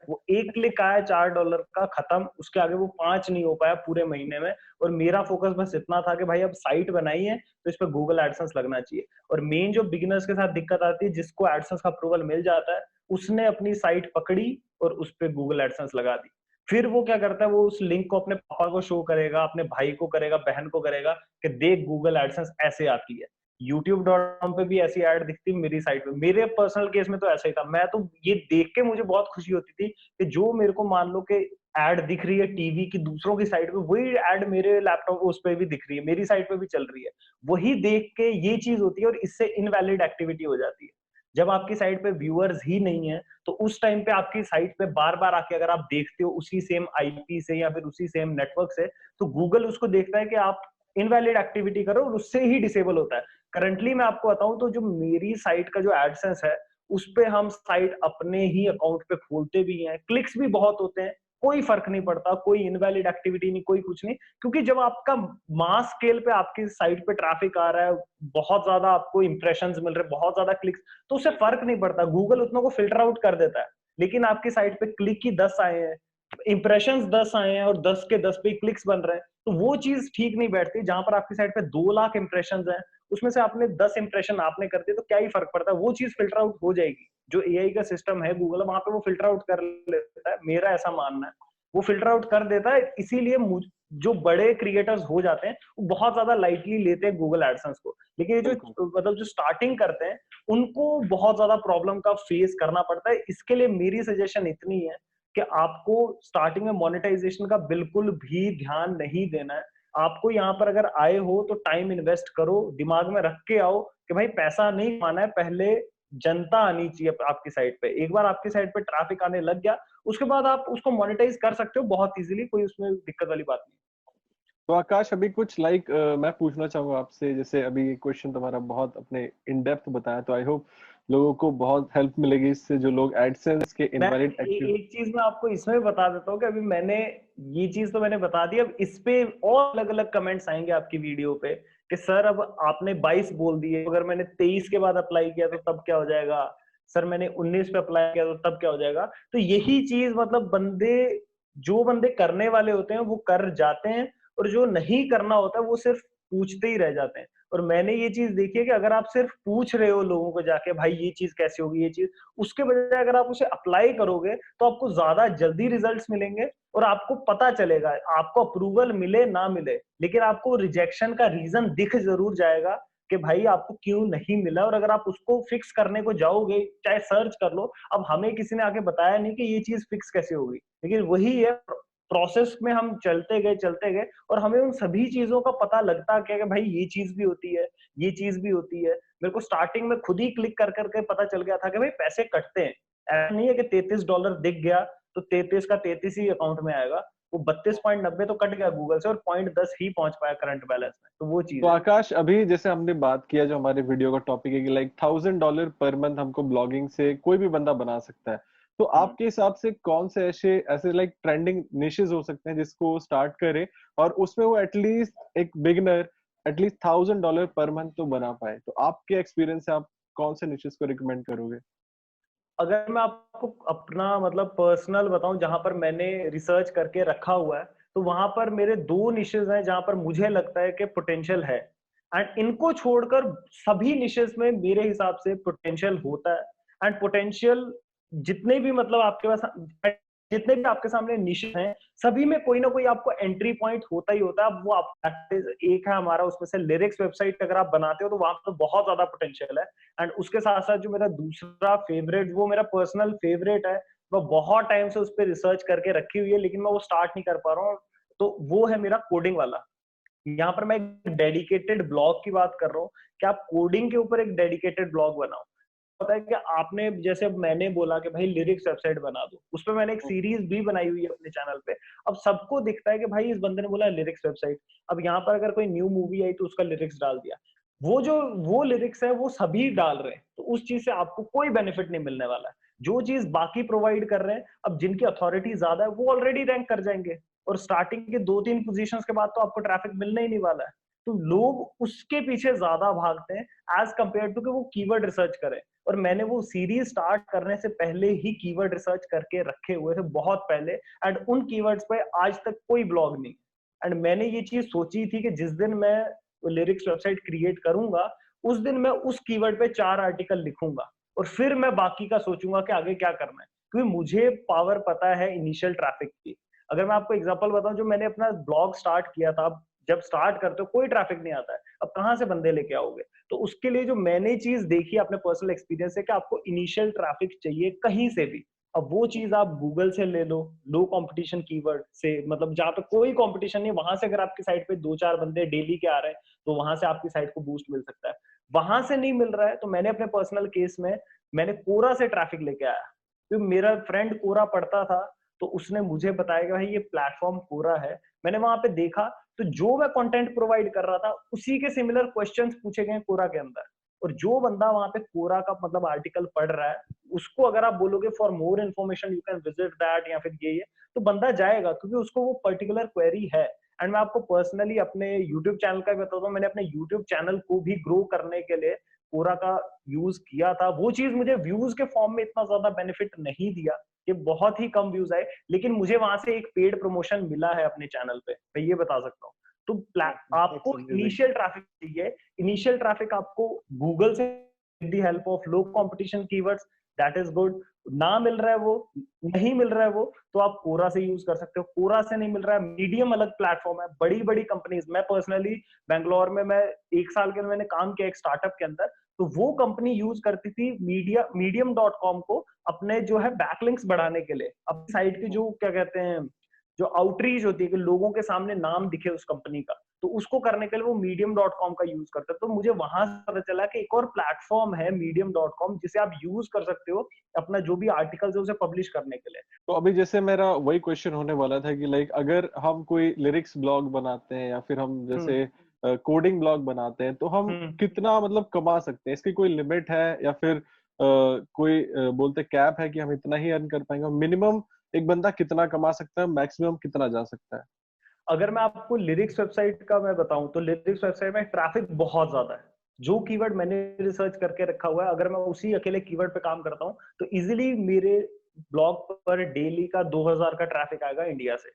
वो एक क्लिक आया $4 का, खत्म। उसके आगे वो 5 नहीं हो पाया पूरे महीने में। और मेरा फोकस बस इतना था कि भाई अब साइट बनाई है तो इस पर गूगल एडसेंस लगना चाहिए। और मेन जो बिगिनर्स के साथ दिक्कत आती है, जिसको एडसेंस का अप्रूवल मिल जाता है, उसने अपनी साइट पकड़ी और उस पर गूगल एडसेंस लगा दी। फिर वो क्या करता है, वो उस लिंक को अपने पापा को शो करेगा, अपने भाई को करेगा, बहन को करेगा कि देख गूगल एडसेंस ऐसे आती है। youtube.com पे भी ऐसी ऐड दिखती मेरी साइट पे। मेरे पर्सनल केस में तो ऐसा ही था। मैं तो ये देख के मुझे बहुत खुशी होती थी कि जो मेरे को मान लो कि एड दिख रही है टीवी की दूसरों की साइट पे, वही एड मेरे लैपटॉप उस पे भी दिख रही है, मेरी साइट पे भी चल रही है। वही देख के ये चीज होती है, और इससे इनवैलिड एक्टिविटी हो जाती है। जब आपकी साइट पे व्यूअर्स ही नहीं है, तो उस टाइम पे आपकी साइट पे बार बार आके अगर आप देखते हो उसी सेम आईपी से या फिर उसी सेम नेटवर्क से, तो गूगल उसको देखता है कि आप इनवैलिड एक्टिविटी करो, और उससे ही डिसेबल होता है। करंटली मैं आपको बताऊं तो जो मेरी साइट का जो एडसेंस है, उस पे हम साइट अपने ही अकाउंट पे खोलते भी हैं, क्लिक्स भी बहुत होते हैं, कोई फर्क नहीं पड़ता, कोई इनवैलिड एक्टिविटी नहीं, कोई कुछ नहीं। क्योंकि जब आपका मास स्केल पे आपकी साइट पे ट्रैफिक आ रहा है, बहुत ज्यादा आपको इंप्रेशंस मिल रहे हैं, बहुत ज्यादा क्लिक्स, तो उससे फर्क नहीं पड़ता, गूगल उतना को फिल्टर आउट कर देता है। लेकिन आपकी साइट पे क्लिक ही 10 आए हैं, इंप्रेशंस 10 आए हैं, और 10 के 10 पे क्लिक्स बन रहे हैं, तो वो चीज ठीक नहीं बैठती। जहां पर आपकी साइट पे 2 लाख इंप्रेशंस हैं, उसमें से आपने 10 इंप्रेशन आपने कर दिए, तो क्या ही फर्क पड़ता है, वो चीज फिल्टर आउट हो जाएगी। जो एआई का सिस्टम है गूगल, वहां पे वो फिल्टर आउट कर लेता है, मेरा ऐसा मानना है। वो फिल्टर आउट कर देता है, इसीलिए जो बड़े क्रिएटर्स हो जाते हैं, वो बहुत ज्यादा लाइटली लेते हैं गूगल एडसेंस को। लेकिन ये जो मतलब जो स्टार्टिंग करते हैं, उनको बहुत ज्यादा प्रॉब्लम का फेस करना पड़ता है। इसके लिए मेरी सजेशन इतनी है कि आपको स्टार्टिंग में मोनेटाइजेशन का बिल्कुल भी ध्यान नहीं देना है। आपको यहाँ पर अगर आए हो तो टाइम इन्वेस्ट करो, दिमाग में रख के आओ कि भाई पैसा नहीं कमाना है, पहले जनता आनी चाहिए आपकी साइट पे। एक बार आपकी साइट पे ट्रैफिक आने लग गया, उसके बाद आप उसको मोनेटाइज कर सकते हो बहुत इजीली, कोई उसमें दिक्कत वाली बात नहीं। तो आकाश, अभी कुछ मैं पूछना चाहूंगा आपसे, जैसे अभी क्वेश्चन तुम्हारा बहुत अपने इन डेप्थ बताया, तो आई होप लोगों को बहुत हेल्प मिलेगी इससे, जो लोग एडसेंस के मैं इनवैलिड एक्टिव। एक चीज मैं आपको इसमें बता देता हूँ कि अभी मैंने ये चीज तो मैंने बता दी, अब इस पे और अलग अलग कमेंट्स आएंगे आपकी वीडियो पे कि सर अब आपने 22 बोल दिए, अगर मैंने 23 के बाद अप्लाई किया तो तब क्या हो जाएगा, सर मैंने 19 पे अप्लाई किया तो तब क्या हो जाएगा। तो यही चीज मतलब जो बंदे करने वाले होते हैं वो कर जाते हैं, और जो नहीं करना होता वो सिर्फ पूछते ही रह जाते हैं। और मैंने ये चीज देखी है कि अगर आप सिर्फ पूछ रहे हो लोगों को जाके भाई ये चीज कैसे होगी, ये चीज, उसके बजाय अगर आप उसे अप्लाई करोगे तो आपको ज्यादा जल्दी रिजल्ट्स मिलेंगे, और आपको पता चलेगा, आपको अप्रूवल मिले ना मिले, लेकिन आपको रिजेक्शन का रीजन दिख जरूर जाएगा कि भाई आपको क्यों नहीं मिला। और अगर आप उसको फिक्स करने को जाओगे, चाहे सर्च कर लो, अब हमें किसी ने आके बताया नहीं कि ये चीज फिक्स कैसे होगी, लेकिन वही है, प्रोसेस में हम चलते गए, और हमें उन सभी चीजों का पता लगता क्या कि भाई ये चीज भी होती है, ये चीज भी होती है। मेरे को स्टार्टिंग में खुद ही क्लिक कर करके पता चल गया था कि भाई पैसे कटते हैं। ऐसा नहीं है कि $33 दिख गया तो 33 का 33 ही अकाउंट में आएगा, वो 32.90 तो कट गया गूगल से, और 0.10 ही पहुंच पाया करंट बैलेंस में, तो वो तो चीज है। आकाश, अभी जैसे हमने बात किया, जो हमारे वीडियो का टॉपिक है कि लाइक $1000 पर मंथ हमको ब्लॉगिंग से कोई भी बंदा बना सकता है, तो आपके हिसाब से कौन से ऐसे ऐसे लाइक ट्रेंडिंग निशेस हो सकते हैं जिसको स्टार्ट करे, और उसमें वो एटलीस्ट एक बिगनर एटलीस्ट $1000 पर मंथ तो बना पाए? तो आपके एक्सपीरियंस से आप कौन से निशेस को रिकमेंड करोगे? अगर मैं आपको अपना मतलब पर्सनल बताऊं, जहां पर मैंने रिसर्च करके रखा हुआ है, तो वहां पर मेरे 2 निशेस हैं जहां पर मुझे लगता है कि पोटेंशियल है, एंड इनको छोड़कर सभी निशेस में मेरे हिसाब से पोटेंशियल होता है। एंड पोटेंशियल जितने भी मतलब आपके पास जितने भी आपके सामने निश हैं, सभी में कोई ना कोई आपको एंट्री पॉइंट होता ही होता है। अब वो आप एक है हमारा, उसमें से लिरिक्स वेबसाइट अगर आप बनाते हो तो वहां पर बहुत ज्यादा पोटेंशियल है। एंड उसके साथ साथ जो मेरा दूसरा फेवरेट, वो मेरा पर्सनल फेवरेट है, मैं बहुत टाइम से उस पर रिसर्च करके रखी हुई है लेकिन मैं वो स्टार्ट नहीं कर पा रहा हूँ, तो वो है मेरा कोडिंग वाला। यहाँ पर मैं एक डेडिकेटेड ब्लॉग की बात कर रहा हूँ कि आप कोडिंग के ऊपर एक डेडिकेटेड ब्लॉग बनाओ। पता है कि आपने, जैसे मैंने बोला कि भाई लिरिक्स वेबसाइट बना दो, उस पर मैंने एक सीरीज भी बनाई हुई है अपने चैनल पे। अब सबको दिखता है कि भाई इस बंदे ने बोला लिरिक्स वेबसाइट, अब यहाँ पर अगर कोई न्यू मूवी आई तो उसका लिरिक्स डाल दिया। वो लिरिक्स है वो सभी डाल रहे हैं, तो उस चीज से आपको कोई बेनिफिट नहीं मिलने वाला है। जो चीज बाकी प्रोवाइड कर रहे हैं, अब जिनकी अथॉरिटी ज्यादा है वो ऑलरेडी रैंक कर जाएंगे, और स्टार्टिंग के 2-3 पोजीशंस के बाद तो आपको ट्रैफिक मिलने ही नहीं वाला है। तो लोग उसके पीछे ज्यादा भागते हैं एज कंपेयर टू कि वो कीवर्ड रिसर्च करें। और मैंने वो सीरीज स्टार्ट करने से पहले ही कीवर्ड रिसर्च करके रखे हुए थे, बहुत पहले। एंड उन कीवर्ड्स पे आज तक कोई ब्लॉग नहीं। एंड मैंने ये चीज सोची थी कि जिस दिन मैं लिरिक्स वेबसाइट क्रिएट करूंगा, उस दिन मैं उस कीवर्ड पे 4 आर्टिकल लिखूंगा, और फिर मैं बाकी का सोचूंगा कि आगे क्या करना है, क्योंकि मुझे पावर पता है इनिशियल ट्रैफिक की। अगर मैं आपको एग्जांपल बताऊं, जो मैंने अपना ब्लॉग स्टार्ट किया था, जब स्टार्ट करते हो कोई ट्रैफिक नहीं आता है, अब कहां से बंदे लेके आओगे? तो उसके लिए जो मैंने चीज देखी अपने पर्सनल एक्सपीरियंस से, कि आपको इनिशियल ट्रैफिक चाहिए कहीं से भी। अब वो चीज आप गूगल से ले लो, लो कंपटीशन कीवर्ड से, मतलब जहां पे कोई कंपटीशन नहीं, वहां से अगर आपकी साइट पे 2-4 बंदे डेली के आ रहे हैं, तो वहां से आपकी साइट को बूस्ट मिल सकता है। वहां से नहीं मिल रहा है, तो मैंने अपने पर्सनल केस में, मैंने कोरा से ट्रैफिक लेके आया, क्योंकि मेरा फ्रेंड कोरा पढ़ता था, तो उसने मुझे बताया कि भाई ये प्लेटफॉर्म कोरा है। मैंने वहां पे देखा, तो जो मैं कंटेंट प्रोवाइड कर रहा था, उसी के सिमिलर क्वेश्चंस पूछे गए कोरा के अंदर। और जो बंदा वहां पे कोरा का मतलब आर्टिकल पढ़ रहा है, उसको अगर आप बोलोगे for more information you can visit that, या फिर ये, तो बंदा जाएगा, क्योंकि उसको वो पर्टिकुलर क्वेरी है। एंड मैं आपको पर्सनली अपने यूट्यूब चैनल का बताता हूँ, मैंने अपने यूट्यूब चैनल को भी ग्रो करने के लिए कोरा का यूज किया था। वो चीज मुझे व्यूज के फॉर्म में इतना ज्यादा बेनिफिट नहीं दिया, कि बहुत ही कम व्यूज आए, लेकिन मुझे वहां से एक पेड प्रमोशन मिला है अपने चैनल पे, मैं ये बता सकता हूँ। तो आपको इनिशियल ट्रैफिक चाहिए। इनिशियल ट्रैफिक आपको गूगल से, with the help of low competition keywords, that is good. ना मिल रहा है वो, नहीं मिल रहा है वो, तो आप कोरा से यूज कर सकते हो। कोरा से नहीं मिल रहा है, मीडियम अलग प्लेटफॉर्म है, बड़ी बड़ी कंपनीज, मैं पर्सनली बैंगलोर में, मैं 1 साल के मैंने काम किया एक स्टार्टअप के अंदर, तो वो कंपनी यूज करती थी मीडियम.com को अपने जो है बैकलिंक्स बढ़ाने के लिए, अपनी साइट के जो क्या कहते हैं, जो आउटरीच होती है, कि लोगों के सामने नाम दिखे उस कंपनी का, तो उसको करने के लिए वो मीडियम.com का यूज करते हैं। तो मुझे वहां से पता चला कि एक और प्लेटफॉर्म है मीडियम.com, जिसे आप यूज कर सकते हो अपना जो भी आर्टिकल्स है उसे पब्लिश करने के लिए। तो अभी जैसे मेरा वही क्वेश्चन होने वाला था कि लाइक अगर हम कोई लिरिक्स ब्लॉग बनाते हैं या फिर हम हम्म जैसे कोडिंग ब्लॉग बनाते हैं, तो हम हम्म कितना मतलब कमा सकते हैं? इसकी कोई लिमिट है या फिर कोई बोलते कैप है कि हम इतना ही अर्न कर पाएंगे? मिनिमम एक बंदा कितना कमा सकता है, मैक्सिमम कितना जा सकता है? अगर मैं आपको लिरिक्स वेबसाइट का मैं बताऊं, तो लिरिक्स वेबसाइट में ट्रैफिक बहुत ज्यादा है। जो कीवर्ड मैंने रिसर्च करके रखा हुआ है, अगर मैं उसी अकेले कीवर्ड पे काम करता हूं, तो इजीली मेरे ब्लॉग पर डेली का 2000 का ट्रैफिक आएगा इंडिया से।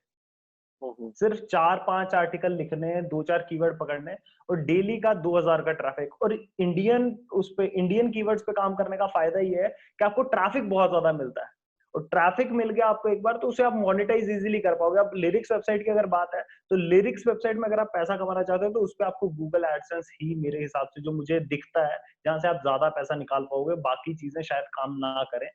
हम्म। सिर्फ 4-5 आर्टिकल लिखने हैं, 2-4 कीवर्ड पकड़ने, और डेली का 2000 का ट्रैफिक। और उस पे इंडियन कीवर्ड्स पे काम करने का फायदा ये है कि आपको ट्रैफिक बहुत ज्यादा मिलता है, और ट्रैफिक मिल गया आपको एक बार, तो उसे आप मोनेटाइज इजीली कर पाओगे। अब लिरिक्स वेबसाइट की अगर बात है, तो लिरिक्स वेबसाइट में अगर आप पैसा कमाना चाहते हो, तो उस पर आपको गूगल एडसेंस ही मेरे हिसाब से जो मुझे दिखता है, जहां से आप ज्यादा पैसा निकाल पाओगे। बाकी चीजें शायद काम ना करें।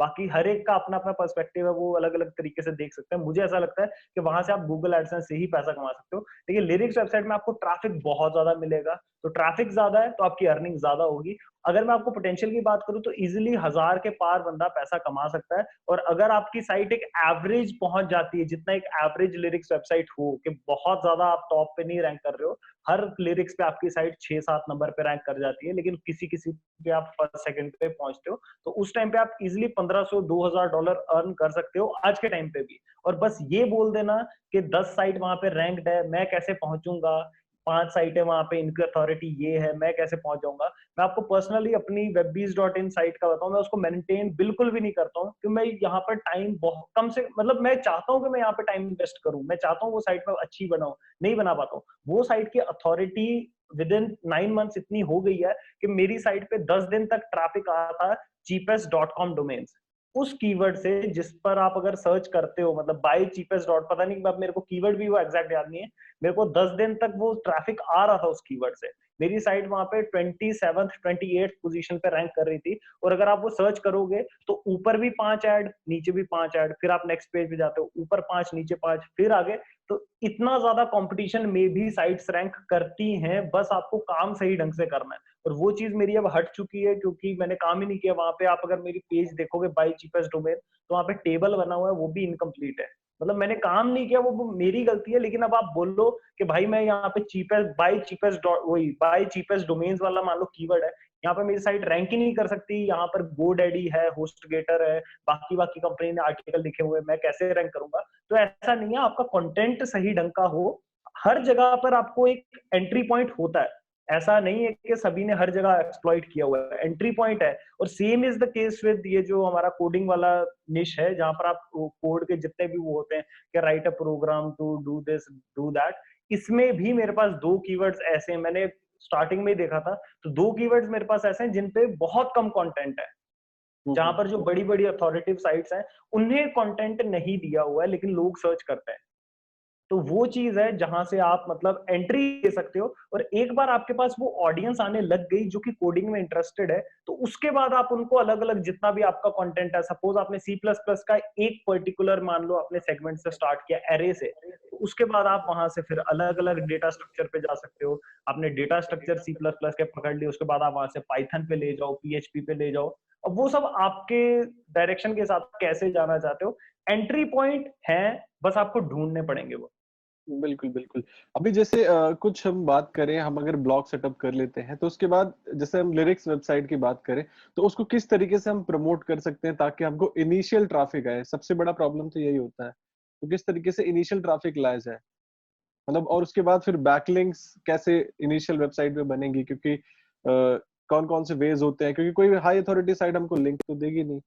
बाकी हर एक का अपना अपना पर्सपेक्टिव है, वो अलग अलग तरीके से देख सकते हैं। मुझे ऐसा लगता है कि वहां से आप गूगल एडसेंस से ही पैसा कमा सकते हो। लेकिन लिरिक्स वेबसाइट में आपको ट्रैफिक बहुत ज्यादा मिलेगा, तो ट्रैफिक ज्यादा है तो आपकी अर्निंग ज्यादा होगी। अगर मैं आपको पोटेंशियल की बात करूं, तो इजीली 1000 के पार बंदा पैसा कमा सकता है। और अगर आपकी साइट एक एवरेज पहुंच जाती है, जितना एक एवरेज लिरिक्स वेबसाइट हो, कि बहुत ज्यादा आप टॉप पे नहीं रैंक कर रहे हो, हर लिरिक्स पे आपकी साइट 6-7 नंबर पे रैंक कर जाती है, लेकिन किसी किसी पे आप फर्स्ट सेकंड पे पहुंचते हो, तो उस टाइम पे आप इजिली $1500-2000 अर्न कर सकते हो आज के टाइम पे भी। और बस ये बोल देना कि 10 साइट वहां पे रैंक्ड है, मैं कैसे पहुंचूंगा, 5 साइट है वहां पे, इनकी अथॉरिटी ये है, मैं कैसे पहुंच जाऊंगा? मैं आपको पर्सनली अपनी webbees.in साइट का बताऊं, मैं उसको मेंटेन बिल्कुल भी नहीं करता हूं, क्योंकि मैं यहाँ पर टाइम बहुत कम से, मतलब मैं चाहता हूं कि मैं यहाँ पे टाइम इन्वेस्ट करूं, मैं चाहता हूं वो साइट में अच्छी बनाऊं, नहीं बना पाता हूँ। वो साइट की अथॉरिटी विद इन 9 मंथ्स इतनी हो गई है कि मेरी साइट पे 10 दिन तक ट्रैफिक आ रहा था चीपेस्ट.com डोमेन से। उस कीवर्ड से जिस पर आप अगर सर्च करते हो, मतलब बाय चीपेस्ट डॉट, पता नहीं अब मेरे को कीवर्ड भी वो एग्जैक्ट याद नहीं है, मेरे को 10 दिन तक वो ट्रैफिक आ रहा था उस कीवर्ड से। मेरी साइट वहां पे 27th 28th पोजीशन पे रैंक कर रही थी। और अगर आप वो सर्च करोगे तो ऊपर भी 5 ऐड, नीचे भी 5 ऐड, फिर आप नेक्स्ट पेज पे जाते हो, ऊपर 5, नीचे 5, फिर आगे। तो इतना ज्यादा कंपटीशन में भी साइट्स रैंक करती हैं, बस आपको काम सही ढंग से करना है। और वो चीज मेरी अब हट चुकी है, क्योंकि मैंने काम ही नहीं किया वहां पे। आप अगर मेरी पेज देखोगे बाय चीपेस्ट डोमेन, तो वहां पे टेबल बना हुआ है, वो भी इनकम्प्लीट है। मतलब मैंने काम नहीं किया, वो मेरी गलती है। लेकिन अब आप बोलो कि भाई मैं यहाँ पे चीपेस्ट बाय चीपेस्ट डॉट, वही बाय चीपेस्ट डोमेन्स वाला मान लो कीवर्ड है, यहाँ पे मेरी साइट रैंक ही नहीं कर सकती। यहाँ पर गोडैडी है, होस्टगेटर है, बाकी बाकी कंपनी ने आर्टिकल लिखे हुए, मैं कैसे रैंक करूंगा? तो ऐसा नहीं है, आपका कंटेंट सही ढंग का हो, हर जगह पर आपको एक एंट्री पॉइंट होता है। ऐसा नहीं है कि सभी ने हर जगह एक्सप्लॉइट किया हुआ है, एंट्री पॉइंट है। और same is the case with ये जो हमारा कोडिंग वाला निश है, जहां पर आप कोड के जितने भी वो होते हैं कि write a program to do this do that, इसमें भी मेरे पास 2 कीवर्ड्स ऐसे हैं, मैंने स्टार्टिंग में ही देखा था। तो 2 कीवर्ड्स मेरे पास ऐसे हैं जिन पे बहुत कम कंटेंट है, जहां पर जो बड़ी बड़ी अथॉरिटेटिव साइट्स हैं उन्हें कंटेंट नहीं दिया हुआ है, लेकिन लोग सर्च करते हैं। तो वो चीज है जहां से आप मतलब एंट्री ले सकते हो। और एक बार आपके पास वो ऑडियंस आने लग गई जो कि कोडिंग में इंटरेस्टेड है, तो उसके बाद आप उनको अलग अलग जितना भी आपका कंटेंट है, सपोज आपने सी प्लस प्लस का एक पर्टिकुलर मान लो अपने सेगमेंट से स्टार्ट किया, एरे से, तो उसके बाद आप वहां से फिर अलग अलग डेटा स्ट्रक्चर पे जा सकते हो। आपने data structure C plus plus के पकड़ लिए, उसके बाद आप वहां से पाइथन पे ले जाओ, पीएचपी पे ले जाओ। अब वो सब आपके डायरेक्शन के साथ कैसे जाना चाहते हो, एंट्री पॉइंट है, बस आपको ढूंढने पड़ेंगे वो। बिल्कुल, बिल्कुल। अभी जैसे कुछ हम बात करें, हम अगर ब्लॉग सेटअप कर लेते हैं, तो उसके बाद जैसे हम लिरिक्स वेबसाइट की बात करें, तो उसको किस तरीके से हम प्रमोट कर सकते हैं ताकि हमको इनिशियल ट्रैफिक आए? सबसे बड़ा प्रॉब्लम तो यही होता है। तो किस तरीके से इनिशियल ट्रैफिक लाया जाए? मतलब और उसके बाद फिर बैकलिंक्स कैसे इनिशियल वेबसाइट में बनेंगी? क्योंकि कौन-कौन से वेज़ होते हैं? क्योंकि कोई हाई अथॉरिटी साइट हमको लिंक तो देगी नहीं।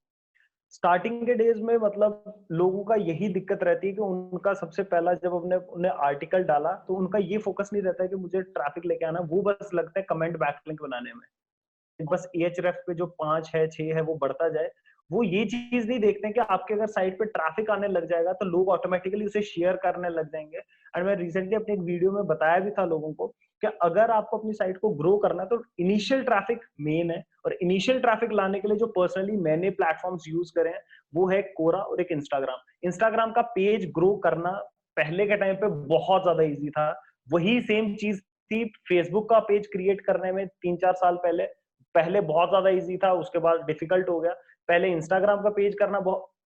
स्टार्टिंग के डेज में मतलब लोगों का यही दिक्कत रहती है कि उनका सबसे पहला जब उन्हें आर्टिकल डाला, तो उनका ये फोकस नहीं रहता है कि मुझे ट्रैफिक लेके आना, वो बस लगता है कमेंट बैकलिंक बनाने में। बस एचरेफ पे जो 5 है 6 है वो बढ़ता जाए। वो ये चीज नहीं देखते हैं कि आपके अगर साइट पे ट्रैफिक आने लग जाएगा तो लोग ऑटोमेटिकली उसे शेयर करने लग जाएंगे। एंड मैं रिसेंटली अपने एक वीडियो में बताया भी था लोगों को कि अगर आपको अपनी साइट को ग्रो करना है तो इनिशियल ट्रैफिक मेन है। और इनिशियल ट्रैफिक लाने के लिए जो पर्सनली मैंने प्लेटफॉर्म्स यूज करे हैं वो है कोरा और एक इंस्टाग्राम। इंस्टाग्राम का पेज ग्रो करना पहले के टाइम पे बहुत ज्यादा ईजी था। वही सेम चीज थी फेसबुक का पेज क्रिएट करने में 3-4 साल पहले। पहले बहुत ज्यादा इजी था, उसके बाद डिफिकल्ट हो गया। पहले इंस्टाग्राम का पेज करना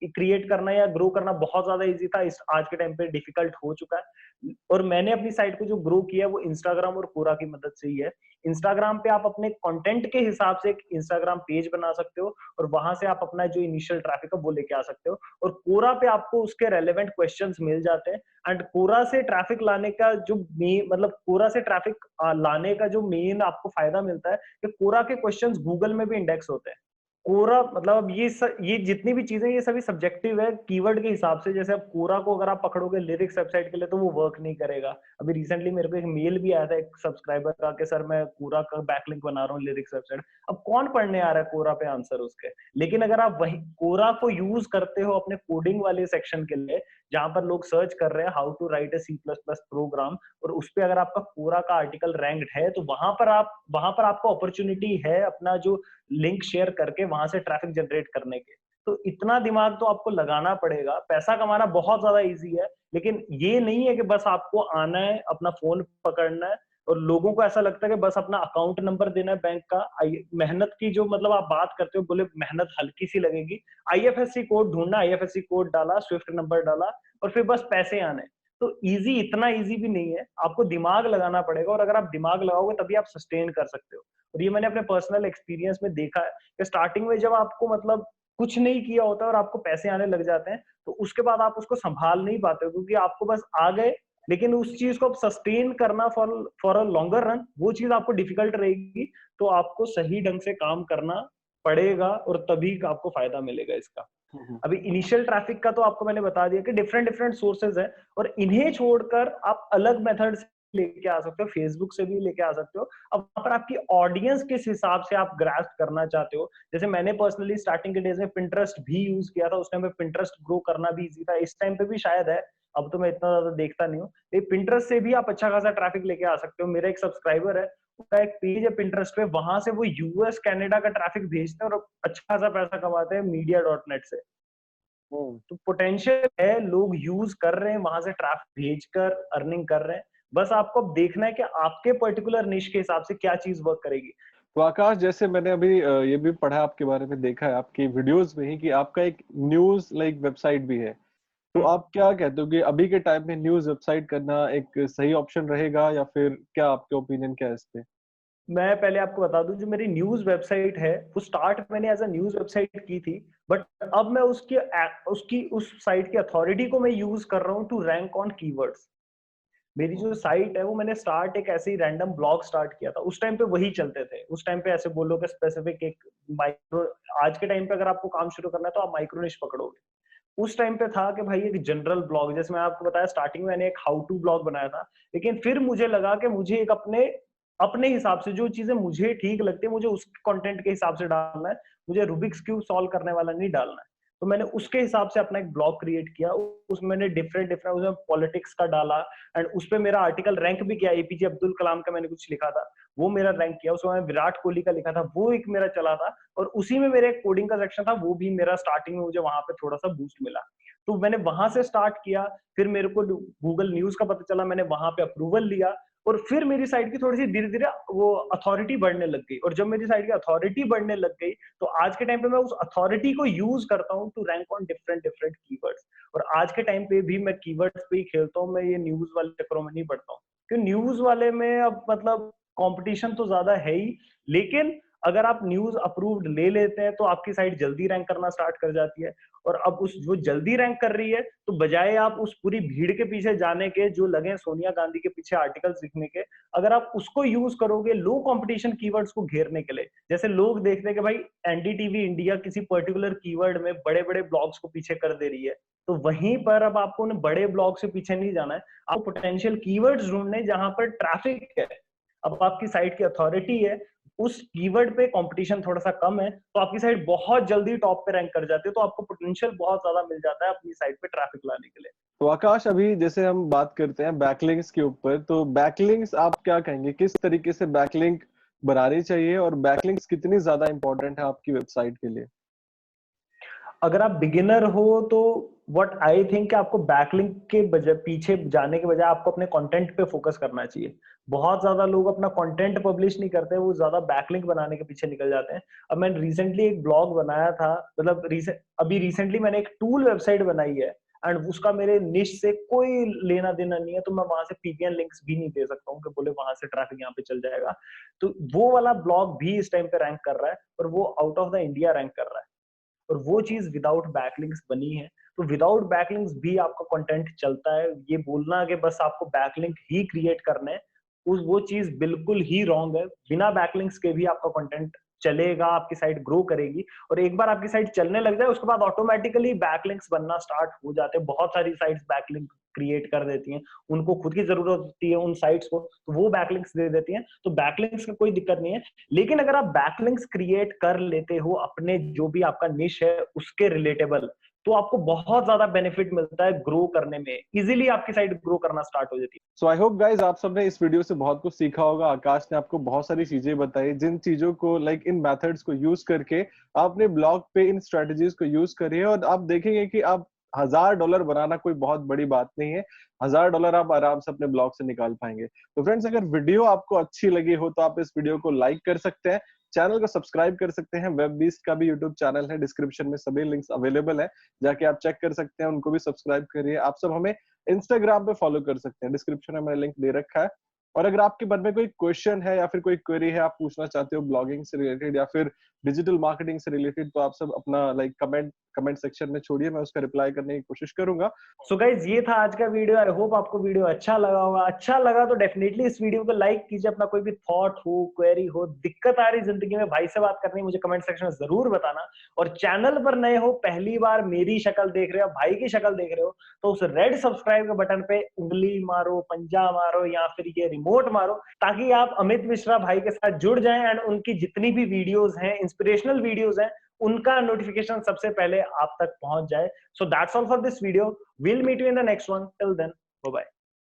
क्रिएट करना या ग्रो करना बहुत ज्यादा इजी था, इस आज के टाइम पे डिफिकल्ट हो चुका है। और मैंने अपनी साइट को जो ग्रो किया है वो इंस्टाग्राम और कोरा की मदद से ही है। इंस्टाग्राम पे आप अपने कंटेंट के हिसाब से एक इंस्टाग्राम पेज बना सकते हो और वहां से आप अपना जो इनिशियल ट्रैफिक है वो लेके आ सकते हो। और कोरा पे आपको उसके रेलेवेंट क्वेश्चंस मिल जाते हैं। एंड कोरा से ट्रैफिक लाने का जो मतलब कोरा से ट्रैफिक लाने का जो मेन आपको फायदा मिलता है कि कोरा के क्वेश्चंस गूगल में भी इंडेक्स होते हैं। कोरा मतलब अब ये जितनी भी चीजें ये सभी सब्जेक्टिव है कीवर्ड के हिसाब से। जैसे अब कोरा को अगर आप पकड़ोगे लिरिक्स वेबसाइट के लिए तो वो वर्क नहीं करेगा। अभी रिसेंटली मेरे को एक मेल भी आया था एक सब्सक्राइबर का कि सर मैं कोरा का बैकलिंक बना रहा हूँ लिरिक्स वेबसाइट। अब कौन पढ़ने आ रहा है कोरा पे आंसर उसके? लेकिन अगर आप वही कोरा को यूज करते हो अपने कोडिंग वाले सेक्शन के लिए, जहां पर लोग सर्च कर रहे हैं how to write a C plus plus program, और उस पर अगर आपका कोरा का आर्टिकल रैंक्ड है, तो वहां पर आपको अपॉर्चुनिटी है अपना जो लिंक शेयर करके वहां से ट्रैफिक जनरेट करने के। तो इतना दिमाग तो आपको लगाना पड़ेगा। पैसा कमाना बहुत ज्यादा इजी है, लेकिन ये नहीं है कि बस आपको आना है, अपना फोन पकड़ना है और लोगों को ऐसा लगता है कि बस अपना अकाउंट नंबर देना है बैंक का। मेहनत की जो मतलब आप बात करते हो, बोले मेहनत हल्की सी लगेगी। आईएफएससी कोड ढूंढना, आईएफएससी कोड डाला, स्विफ्ट नंबर डाला और फिर बस पैसे आने। तो इजी इतना इजी भी नहीं है, आपको दिमाग लगाना पड़ेगा। और अगर आप दिमाग लगाओगे तभी आप सस्टेन कर सकते हो। और ये मैंने अपने पर्सनल एक्सपीरियंस में देखा है कि स्टार्टिंग में जब आपको मतलब कुछ नहीं किया होता और आपको पैसे आने लग जाते हैं, तो उसके बाद आप उसको संभाल नहीं पाते हो, क्योंकि आपको बस आ गए। लेकिन उस चीज को सस्टेन करना फॉर अ लॉन्गर रन, वो चीज आपको डिफिकल्ट रहेगी। तो आपको सही ढंग से काम करना पड़ेगा और तभी आपको फायदा मिलेगा इसका। अभी इनिशियल ट्रैफिक का तो आपको मैंने बता दिया कि डिफरेंट डिफरेंट सोर्सेज है, और इन्हें छोड़कर आप अलग मेथड लेके आ सकते हो, फेसबुक से भी लेके आ सकते हो। अब वहां पर आपकी ऑडियंस किस हिसाब से आप ग्रास्प करना चाहते हो। जैसे मैंने पर्सनली स्टार्टिंग के डेज में पिंटरेस्ट भी यूज किया था, उस टाइम पे पिंटरेस्ट ग्रो करना भी इजी था, इस टाइम पे भी शायद है, अब तो मैं इतना ज्यादा देखता नहीं हूँ। पिंटरेस्ट से भी आप अच्छा खासा ट्रैफिक लेके आ सकते हो। मेरा एक सब्सक्राइबर है, उसका एक पेज है पिंटरेस्ट पे, वहां से वो यूएस कनाडा का ट्रैफिक भेजते हैं और अच्छा खासा पैसा कमाते हैं मीडिया.नेट से। तो पोटेंशियल है, लोग यूज कर रहे हैं, वहां से ट्रैफिक भेजकर अर्निंग कर रहे हैं। बस आपको अब देखना है कि आपके पर्टिकुलर निश के हिसाब से क्या चीज वर्क करेगी। तो आकाश, जैसे मैंने अभी ये भी पढ़ा आपके बारे में, देखा है आपकी वीडियोस में ही कि आपका एक न्यूज लाइक वेबसाइट भी है। तो आप क्या कहते हो कि अभी के टाइम में न्यूज वेबसाइट करना एक सही ऑप्शन रहेगा, या फिर क्या आपके ओपिनियन क्या है इस पे? मैं पहले आपको बता दूं, जो मेरी न्यूज वेबसाइट है वो स्टार्ट मैंने एज अ न्यूज वेबसाइट की थी, बट अब मैं उसकी उस साइट की अथॉरिटी को मैं यूज कर रहा हूँ टू रैंक ऑन कीवर्ड्स। मेरी जो साइट है वो मैंने स्टार्ट एक ऐसे ही रैंडम ब्लॉग स्टार्ट किया था, उस टाइम पे वही चलते थे। उस टाइम पे ऐसे बोलो कि स्पेसिफिक एक माइक्रो, आज के टाइम पे अगर आपको काम शुरू करना है तो आप माइक्रो निश पकड़ोगे। उस टाइम पे था कि भाई एक जनरल ब्लॉग, जैसे मैं आपको बताया स्टार्टिंग में मैंने एक हाउ टू ब्लॉग बनाया था, लेकिन फिर मुझे लगा कि मुझे एक अपने अपने हिसाब से जो चीजें मुझे ठीक लगती है मुझे उस कंटेंट के हिसाब से डालना है, मुझे रूबिक्स क्यूब सॉल्व करने वाला नहीं डालना है। तो मैंने उसके हिसाब से अपना एक ब्लॉग क्रिएट किया, उसमें मैंने डिफरेंट डिफरेंट उसमें पॉलिटिक्स का डाला, एंड उस पर मेरा आर्टिकल रैंक भी किया। एपीजे अब्दुल कलाम का मैंने कुछ लिखा था, वो मेरा रैंक किया। उसमें मैं विराट कोहली का लिखा था, वो एक मेरा चला था, और उसी में मेरे एक कोडिंग का सेक्शन था, वो भी मेरा स्टार्टिंग में मुझे वहां पे थोड़ा सा बूस्ट मिला। तो मैंने वहां से स्टार्ट किया, फिर मेरे को गूगल न्यूज का पता चला, मैंने वहां पे अप्रूवल लिया, और फिर मेरी साइट की थोड़ी सी धीरे धीरे वो अथॉरिटी बढ़ने लग गई। और जब मेरी साइट की अथॉरिटी बढ़ने लग गई तो आज के टाइम पे मैं उस अथॉरिटी को यूज करता हूँ to rank on different different keywords. और आज के टाइम पे भी मैं कीवर्ड्स पे ही खेलता हूँ, मैं ये न्यूज वाले चक्करों में नहीं पड़ता हूँ, क्योंकि न्यूज वाले में अब मतलब कंपटीशन तो ज्यादा है ही, लेकिन अगर आप न्यूज अप्रूव्ड ले लेते हैं तो आपकी साइट जल्दी रैंक करना स्टार्ट कर जाती है। और अब उस जो जल्दी रैंक कर रही है, तो बजाय आप उस पूरी भीड़ के पीछे जाने के जो लगे सोनिया गांधी के पीछे आर्टिकल्स लिखने के, अगर आप उसको यूज करोगे लो कंपटीशन कीवर्ड्स को घेरने के लिए, जैसे लोग देखते हैं कि भाई एनडीटीवी इंडिया किसी पर्टिकुलर कीवर्ड में बड़े बड़े ब्लॉग्स को पीछे कर दे रही है, तो वहीं पर अब आपको उन बड़े ब्लॉग से पीछे नहीं जाना है, आपको पोटेंशियल कीवर्ड्स ढूंढने जहां पर ट्रैफिक है, अब आपकी साइट की अथॉरिटी है, उस कीवर्ड पे कंपटीशन थोड़ा सा कम है, तो आपकी साइट बहुत जल्दी टॉप पे रैंक कर जाती है, तो आपको पोटेंशियल बहुत ज्यादा मिल जाता है अपनी साइट पे ट्रैफिक लाने के लिए। तो आकाश, अभी जैसे हम बात करते हैं बैकलिंक्स के ऊपर, तो बैकलिंक्स आप क्या कहेंगे, किस तरीके से बैकलिंक बनानी चाहिए, और बैकलिंक्स कितनी ज्यादा इंपॉर्टेंट है आपकी वेबसाइट के लिए? अगर आप बिगिनर हो तो व्हाट आई थिंक आपको बैकलिंक के बजाय, पीछे जाने के बजाय आपको अपने कंटेंट पे फोकस करना चाहिए। बहुत ज्यादा लोग अपना कंटेंट पब्लिश नहीं करते, वो ज्यादा बैकलिंक बनाने के पीछे निकल जाते हैं। अब मैंने रिसेंटली एक ब्लॉग बनाया था, मतलब अभी रिसेंटली मैंने एक टूल वेबसाइट बनाई है, एंड उसका मेरे निश से कोई लेना देना नहीं है, तो मैं वहां से पीपीएन लिंक्स भी नहीं दे सकता हूँ कि बोले वहां से ट्रैफिक यहाँ पे चल जाएगा। तो वो वाला ब्लॉग भी इस टाइम पे रैंक कर रहा है, और वो out of the India rank कर रहा है, और वो चीज विदाउट बैकलिंक्स बनी है। तो विदाउट बैकलिंक्स भी आपका कंटेंट चलता है। ये बोलना कि बस आपको बैकलिंक ही क्रिएट करने हैं, उस वो चीज बिल्कुल ही रॉन्ग है। बिना बैकलिंक्स के भी आपका कंटेंट चलेगा, आपकी साइट ग्रो करेगी, और एक बार आपकी साइट चलने लग जाए उसके बाद ऑटोमेटिकली बैकलिंक्स बनना स्टार्ट हो जाते हैं। बहुत सारी साइट्स बैकलिंक क्रिएट कर देती हैं, उनको खुद की जरूरत होती है उन साइट्स को, तो वो बैकलिंक्स दे देती हैं। तो बैकलिंक्स का कोई दिक्कत नहीं है, लेकिन अगर आप बैकलिंक्स क्रिएट कर लेते हो अपने जो भी आपका निश है उसके रिलेटेबल, तो आपको बहुत ज्यादा बेनिफिट मिलता है ग्रो करने में, इजीली आपकी साइट ग्रो करना स्टार्ट हो जाती है। सो आई होप गाइज आप सबने इस वीडियो से बहुत कुछ सीखा होगा। आकाश ने आपको बहुत सारी चीजें बताई, जिन चीजों को लाइक इन मेथड्स को यूज करके आप अपने ब्लॉग पे इन स्ट्रेटजीज को यूज करिए, और आप देखेंगे कि आप $1000 बनाना कोई बहुत बड़ी बात नहीं है। $1000 आप आराम से अपने ब्लॉग से निकाल पाएंगे। तो फ्रेंड्स, अगर वीडियो आपको अच्छी लगी हो तो आप इस वीडियो को लाइक कर सकते हैं, चैनल को सब्सक्राइब कर सकते हैं। वेब बीस्ट का भी यूट्यूब चैनल है, डिस्क्रिप्शन में सभी लिंक्स अवेलेबल है, जाके आप चेक कर सकते हैं, उनको भी सब्सक्राइब करिए। आप सब हमें इंस्टाग्राम पे फॉलो कर सकते हैं, डिस्क्रिप्शन में मैंने लिंक दे रखा है। और अगर आपके मन में कोई क्वेश्चन है या फिर कोई क्वेरी है, आप पूछना चाहते हो ब्लॉगिंग से रिलेटेड या फिर डिजिटल मार्केटिंग से रिलेटेड, तो आप सब अपना लाइक कमेंट सेक्शन में छोड़िए, मैं उसका रिप्लाई करने की कोशिश करूंगा। सो गाइज ये था आज का वीडियो। आई होप आपको वीडियो अच्छा लगा होगा। अच्छा लगा तो डेफिनेटली इस वीडियो को लाइक कीजिए। अपना कोई भी थॉट हो, क्वेरी हो, दिक्कत आ रही जिंदगी में, भाई से बात करनी, मुझे कमेंट सेक्शन में जरूर बताना। और चैनल पर नए हो, पहली बार मेरी शक्ल देख रहे हो, भाई की शक्ल देख रहे हो, तो उस रेड सब्सक्राइब के बटन पे उंगली मारो, पंजा मारो या फिर ये रिमोट मारो, ताकि आप अमित मिश्रा भाई के साथ जुड़ जाएं एंड उनकी जितनी भी वीडियोस हैं, इंस्पिरेशनल वीडियोस हैं, उनका नोटिफिकेशन सबसे पहले आप तक पहुंच जाए। So that's all for this video. We'll meet you in the next one. Till then, bye bye.